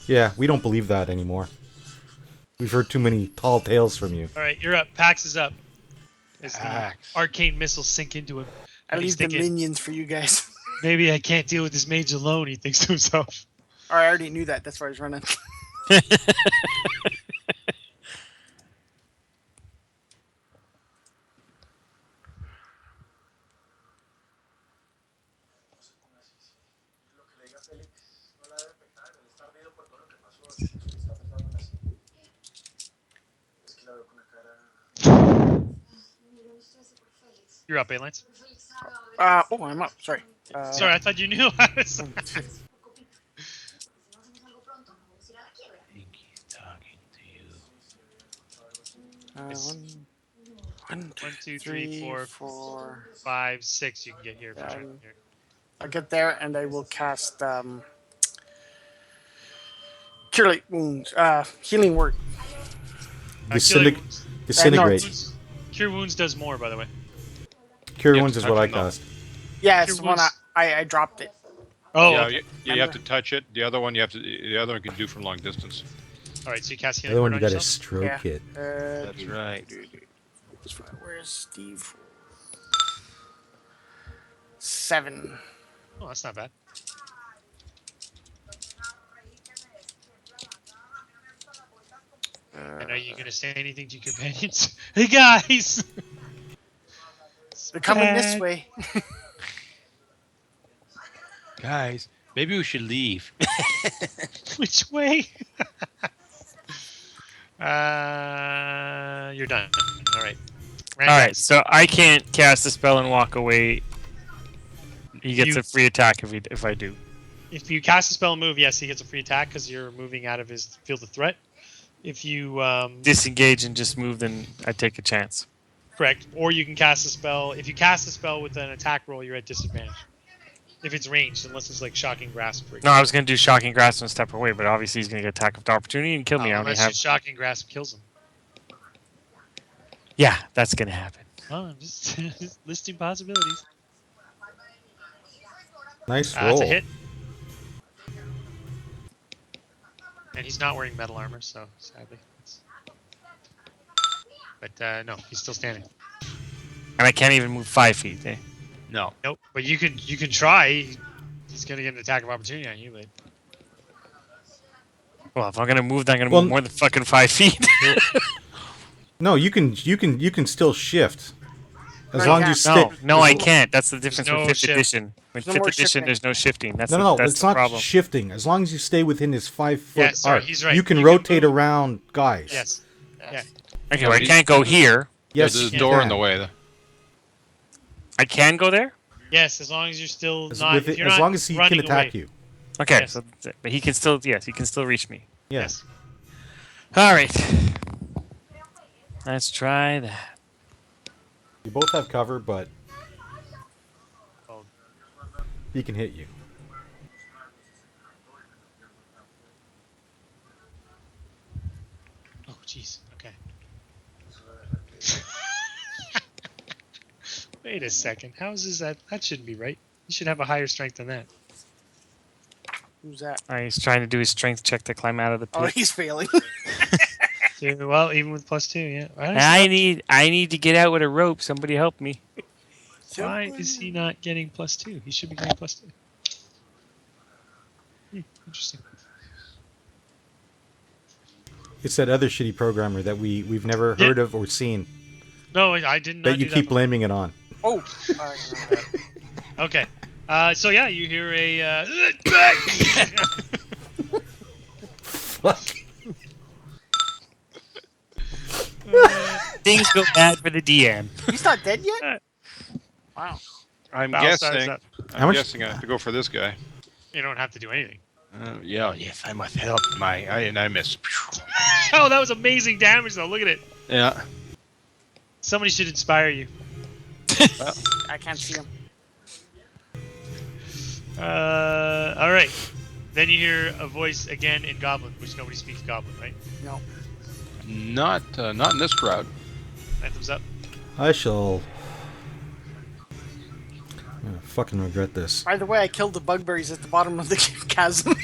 Yeah, we don't believe that anymore. We've heard too many tall tales from you. All right, you're up. Pax is up. As the Pax. arcane missiles sink into him. I And he's leave the thinking, minions for you guys. maybe I can't deal with this mage alone, he thinks to himself. Or I already knew that. That's why I was running. You're up, Lance. Oh, I'm up. Sorry. Sorry, I thought you knew. I was- One, 1, 2, 3, 4, 5, 6. You can get here. If you're trying to get here. I'll get there and I will cast Cure Light Wounds, Healing Word. Disintegrate. Cure wounds does more, by the way. Cure You have wounds to is touch what I him, though. cast. Yeah, Cure it's when wounds. I dropped it. Oh, Yeah, okay. you have to touch it. The other one the other one can do from long distance. All right, so you cast The healing other word one, you on gotta yourself. stroke it. That's right. Where's Steve? 7. Oh, that's not bad. And are you gonna say anything to your companions? Hey guys! They're coming this Bad. way. Guys, maybe we should leave. Which way? You're done. All right. All right, so I can't cast a spell and walk away. He gets You- a free attack if I do. If you cast a spell and move, yes, he gets a free attack because you're moving out of his field of threat. If you Disengage and just move, then I take a chance. correct, or you can cast a spell. If you cast a spell with an attack roll, you're at disadvantage. If it's ranged, unless it's like shocking grasp. For No, I was gonna do shocking grasp and step away, but obviously he's gonna get attack of opportunity and kill me. I only unless have. shocking grasp kills him. Yeah, that's gonna happen. Oh, I'm just, just listing possibilities. Nice That's roll. a hit. And he's not wearing metal armor, so sadly. But no, he's still standing. And I can't even move 5 feet. Eh? No. Nope. But you can try. He's gonna get an attack of opportunity on you, but Well, if I'm gonna move, then I'm gonna Well, move more than fucking 5 feet. No, you can still shift. As No, long you as you can't. stay. No, I can't. That's the difference no with 5th shift. edition. With No 5th more edition, shifting. there's no shifting. That's No, that's it's the not problem. shifting. As long as you stay within his 5-foot Yeah, sorry, arc, he's right. you can You can rotate move. around guys. Yes. Yeah. Okay, well, I can't go here. Yes, There's a you door in can. the way. I can go there. Yes, as long as you're still As, not. with if it- you're as not long as he can running attack away. you. Okay, Yes. so but he can still he can still reach me. Yes. All right. Let's try that. You both have cover, but Oh. he can hit you. Oh, jeez. Okay. Wait a second. How is that? That shouldn't be right. You should have a higher strength than that. Who's that? He's trying to do his strength check to climb out of the Oh, pit. he's failing. Yeah, well, even with +2, yeah. I need to get out with a rope. Somebody help me. Why is he not getting +2? He should be getting +2. Interesting. It's that other shitty programmer that we've never heard of or seen No, I did not. that you do keep that blaming it on. Oh. Okay. So yeah, you hear a. Fuck. Things go bad for the DM. He's not dead yet? Wow. I'm Battle starts guessing. up. How much- I have to go for this guy. You don't have to do anything. Yes, I must help. I miss. Oh, that was amazing damage, though. Look at it. Yeah. Somebody should inspire you. I can't see him. All right. Then you hear a voice again in Goblin, which nobody speaks Goblin, right? No. Not in this crowd. Anthem's up. I shall. I'm gonna fucking regret this. By the way, I killed the bugberries at the bottom of the chasm.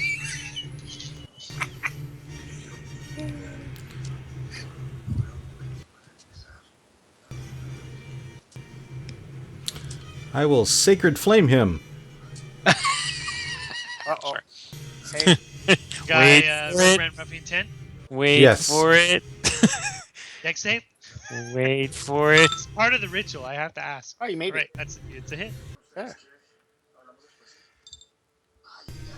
I will sacred flame him. Uh-oh. Hey, Guy, Wait for Red it. Brand Ruffian 10. Wait Yes. for it. Dex save. Wait for it. It's part of the ritual. I have to ask. oh, you made Right, it's a hit. it. Yeah.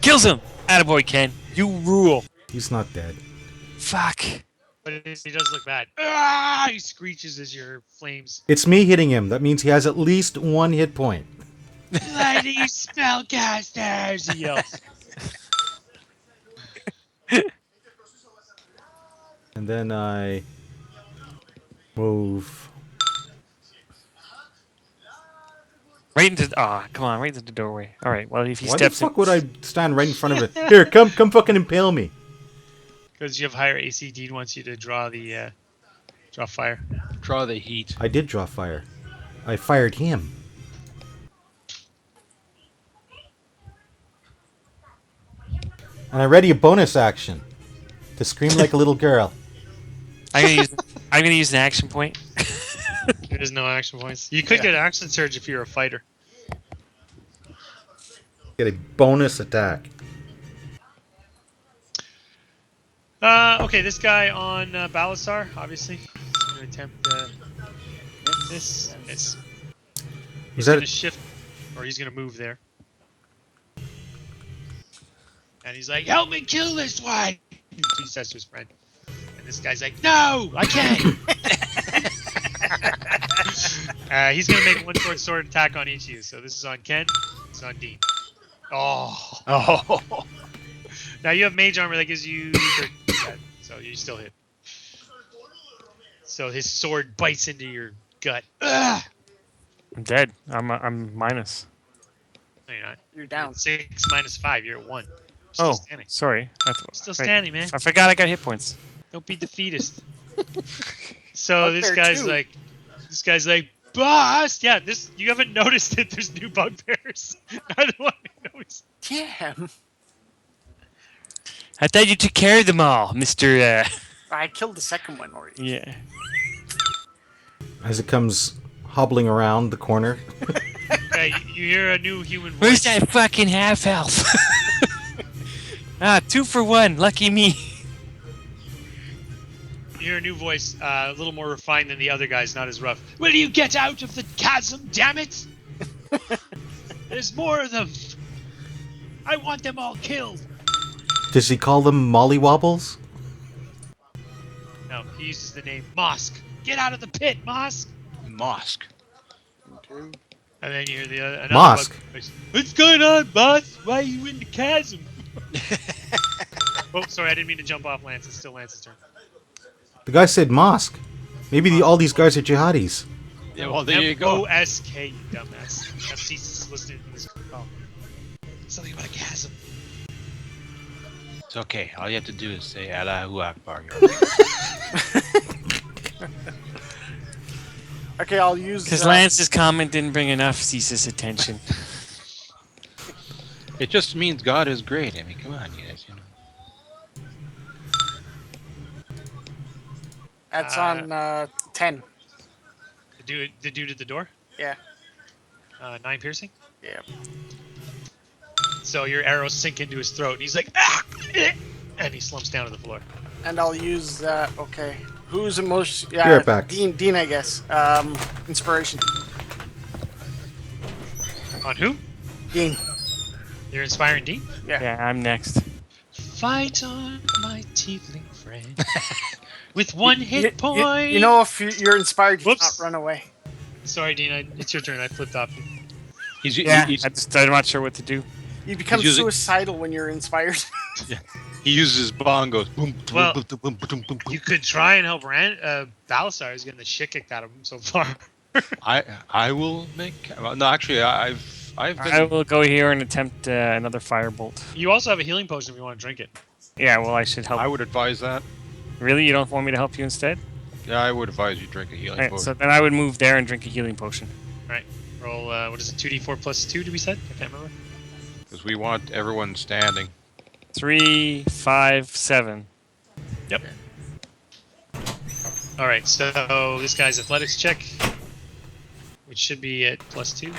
Kills him. Attaboy, Ken. You rule. He's not dead. Fuck. But he does look bad. Ah! He screeches as your flames. It's me hitting him. That means he has at least 1 hit point. Bloody spellcasters! He yells. And then I move Right into come on, right into the doorway. All right. Well, if he Why the steps fuck in, would I stand right in front of it? Here, come fucking impale me. Because you have higher AC, Dean wants you to draw the draw fire. Draw the heat. I did draw fire. I fired him. And I ready a bonus action to scream like a little girl. I'm gonna use I'm gonna use an action point. There is no action points. You could get action surge if you're a fighter. Get a bonus attack. Okay, this guy on Balasar, obviously. He's going to attempt this. He's Is going that to shift, or he's going to move there. And he's like, help me kill this one! He says to his friend. And this guy's like, no, I can't! He's going to make one sword attack on each of you. So this is on Ken, this is on Dean. Oh. Now you have mage armor that gives you 30, so you still hit. So his sword bites into your gut. Ugh! I'm dead. I'm minus. No, you're not. You're down. 6 minus 5. You're at 1. Still Oh, standing. sorry. Still right. standing, man. I forgot I got hit points. Don't be defeatist. So Up this there, guy's too. like, boss. Yeah, you haven't noticed that there's new bugbears. Neither one knows. Damn. I thought you took care of them all, Mister. I killed the second one already. Yeah. as it comes hobbling around the corner? You hear a new human voice. Where's that fucking half elf? 2 for 1. Lucky me. You hear a new voice, a little more refined than the other guys, not as rough. Will you get out of the chasm, damn it? There's more of them. I want them all killed. Does he call them mollywobbles? No, he uses the name Mosk. Get out of the pit, Mosk. Mosque. Okay. And then you hear the another Mosk. bug voice. What's going on, boss? Why are you in the chasm? Oh, sorry, I didn't mean to jump off Lance. It's still Lance's turn. The guy said mosque. Maybe all these guys are jihadis. Yeah, well, there you go. M-O-S-K, you dumbass. That's ceases listed in this call. Something about a chasm. It's okay. All you have to do is say Allahu Akbar. You're okay. Okay, I'll use. Because Lance's comment didn't bring enough Cease's attention. It just means God is great. I mean, come on, you guys. You know. That's on 10. The dude at the door? Yeah. 9 piercing? Yeah. So your arrows sink into his throat, and he's like, ah! Eh," and he slumps down to the floor. And I'll use. Okay. Who's the most? Yeah. You're back. Dean, I guess. Inspiration. On who? Dean. You're inspiring Dean? Yeah, I'm next. Fight on, my tiefling friend. With one hit point. You know, if you're inspired, you Whoops. cannot run away. Sorry, Dean. It's your turn. I flipped off you. Yeah, I'm not sure what to do. You become He's using- suicidal when you're inspired. He uses his bongos. Boom, boom, Well, boom, boom, boom, boom, boom. You could try and help Balasar. He's getting the shit kicked out of him so far. I will make. Well, no, actually, I've been. I will go here and attempt another firebolt. You also have a healing potion if you want to drink it. Yeah, well, I should help. I would advise that. Really? You don't want me to help you instead? Yeah, I would advise you drink a healing Alright, potion. so then I would move there and drink a healing potion. Alright. Roll, what is it, 2d4 plus 2 to be said? I can't remember. Because we want everyone standing. 3, 5, 7. Yep. Alright, so this guy's athletics check, which should be at plus 2.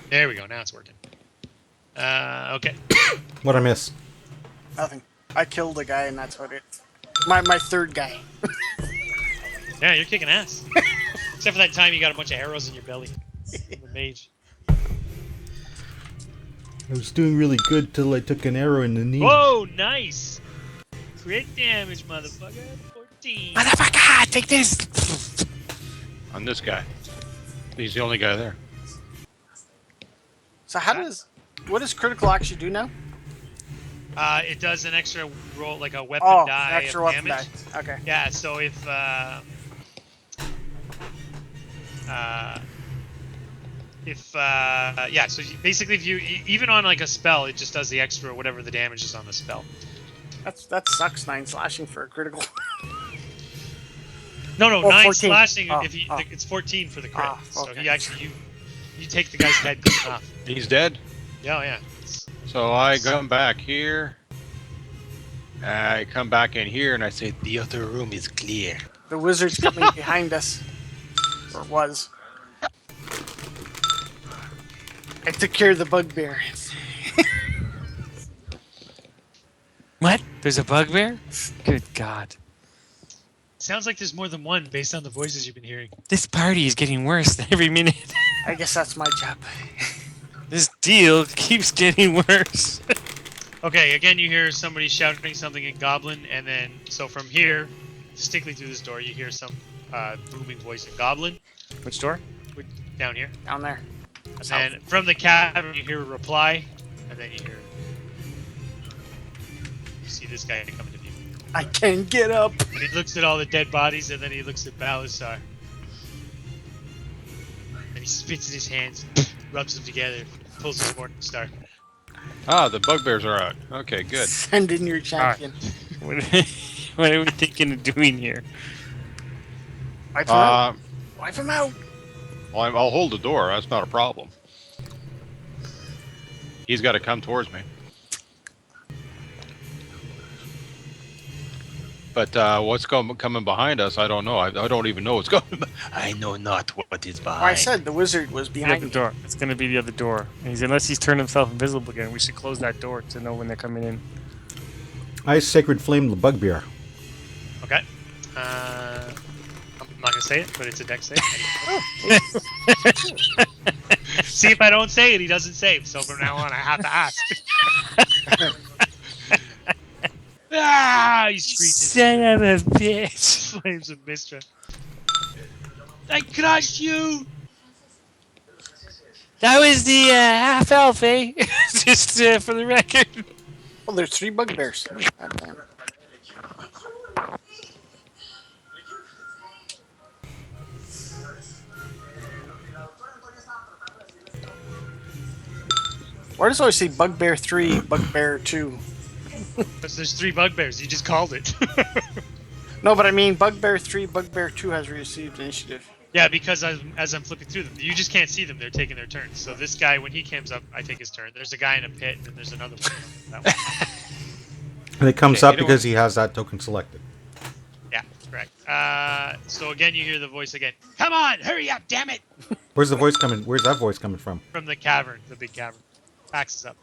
There we go, now it's working. Okay. What I miss? Nothing. I killed a guy, and that's what it. My third guy. Yeah, you're kicking ass. Except for that time you got a bunch of arrows in your belly. The mage. I was doing really good till I took an arrow in the knee. Whoa, nice! Crit damage, motherfucker. 14. Motherfucker, take this! On this guy. He's the only guy there. So what does critical actually do now? It does an extra roll, like a weapon Oh, die extra of weapon damage. die. Okay. Yeah, so if So basically, if you even on like a spell, it just does the extra whatever the damage is on the spell. That sucks. 9 slashing for a critical. No, Oh, 9 14. slashing. Oh, if he, oh. it's 14 for the crit. Ah, So okay. he actually you take the guy's head clean off. He's dead. Yeah, yeah. So I come back here. I come back in here and I say the other room is clear. The wizard's coming behind us. Or was. I took care of the bugbear. What? There's a bugbear? Good God. Sounds like there's more than one based on the voices you've been hearing. This party is getting worse every minute. I guess that's my job. This deal keeps getting worse. Okay, again, you hear somebody shouting something in Goblin, and then so from here, distinctly through this door, you hear some booming voice in Goblin. Which door? Down here. Down there. And then from the cavern, you hear a reply, and then you see this guy coming to you. I can't get up. And he looks at all the dead bodies, and then he looks at Balasar. And he spits in his hands, rubs them together, pulls his Morning Star. Ah, the bugbears are out. Okay, good. Send in your champion. What are we thinking of doing here? Wipe him out. Wipe him out. Well, I'll hold the door. That's not a problem. He's got to come towards me. But what's coming behind us, I don't know. I don't even know what's coming. I know not what is behind. I said the wizard was The behind other me. door. It's going to be the other door. Unless he's turned himself invisible again, we should close that door to know when they're coming in. I sacred flame the bugbear. Okay. I'm not gonna say it, but it's a dex save. See, if I don't say it, he doesn't save. So from now on, I have to ask. Ah! He screeches. Son of a bitch. Flames of Mistra. I crushed you! That was the half elf, eh? Just for the record. Oh, there's 3 bugbears. God damn. Why does it always say bugbear 3, bugbear 2? Because there's 3 bugbears. You just called it. No, but I mean bugbear 3, bugbear 2 has received initiative. Yeah, because as I'm flipping through them, you just can't see them. They're taking their turns. So this guy, when he comes up, I take his turn. There's a guy in a pit, and then there's another one. That one. And it comes Okay, up you know because he has that token selected. Yeah, correct. So again, you hear the voice again. Come on, hurry up, damn it! Where's the voice coming? Where's that voice coming from? From the cavern, the big cavern. Axe is up.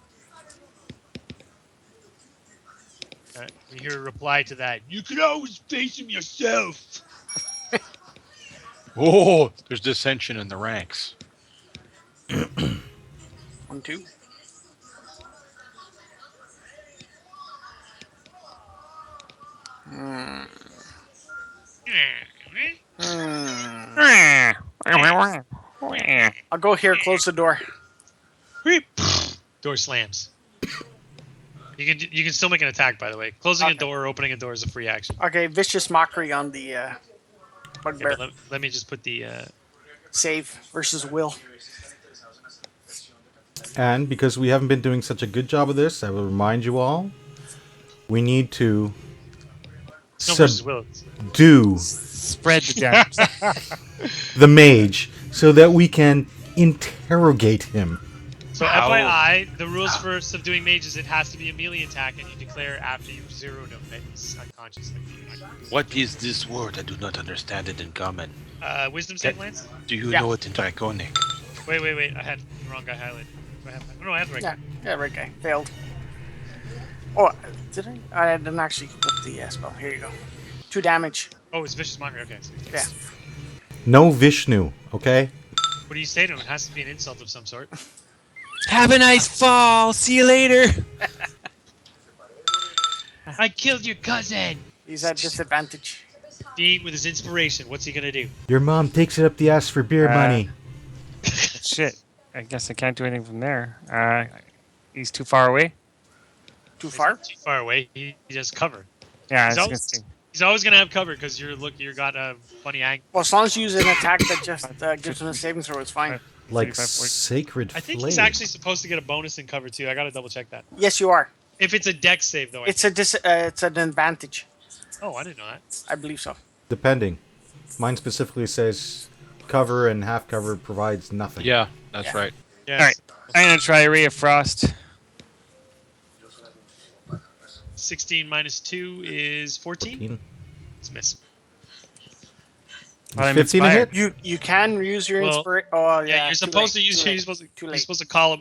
You hear a reply to that. You can always face him yourself. Oh, there's dissension in the ranks. 1, 2. I'll go here, close the door. Door slams. You can still make an attack, by the way. Closing a door or opening a door is a free action. Okay, vicious mockery on the bugbear. Yeah, let me just put the... Save versus will. And because we haven't been doing such a good job of this, I will remind you all, we need to No versus will. subdue Spread the damage. the mage so that we can interrogate him. So FYI, the rules for subduing mages, it has to be a melee attack, and you declare after you've zeroed him that he's unconscious. What is this word? I do not understand it in common. Wisdom save, Lance? Do you Yeah. know it in Draconic? Wait. I had the wrong guy highlighted. Do I have, no, I have the right Yeah, guy. yeah, right guy. Failed. Oh, did I? I didn't actually put the spell. Here you go. 2 damage. Oh, it's Vicious Mockery. Okay. So Yeah. No Vishnu, okay? what do you say to him? It has to be an insult of some sort. Have a nice fall. See you later. I killed your cousin! He's at disadvantage. Dean, with his inspiration, what's he gonna do? Your mom takes it up the ass for beer money. Shit. I guess I can't do anything from there. He's too far away. Too far? Too far away. He just covered. Yeah, I He's was also, gonna say. He's always gonna have cover because you got a funny angle. Well, as long as you use an attack that just gives him a saving throw, it's fine. Like 35, 40. Sacred I think Flame. he's actually supposed to get a bonus in cover too. I gotta double check that. Yes, you are. If it's a dex save though. It's an advantage. Oh, I didn't know that. I believe so. Depending. Mine specifically says cover and half cover provides nothing. Yeah, that's Yeah. right. Yes. All right. I'm gonna try Ray of Frost. 16 minus 2 is 14. 14. It's miss. I'm 15 a inspired. hit? You can use your Well, inspiration. Oh yeah. Yeah, you're too supposed late, to use. too You're late, supposed to. Too You're late. supposed to call him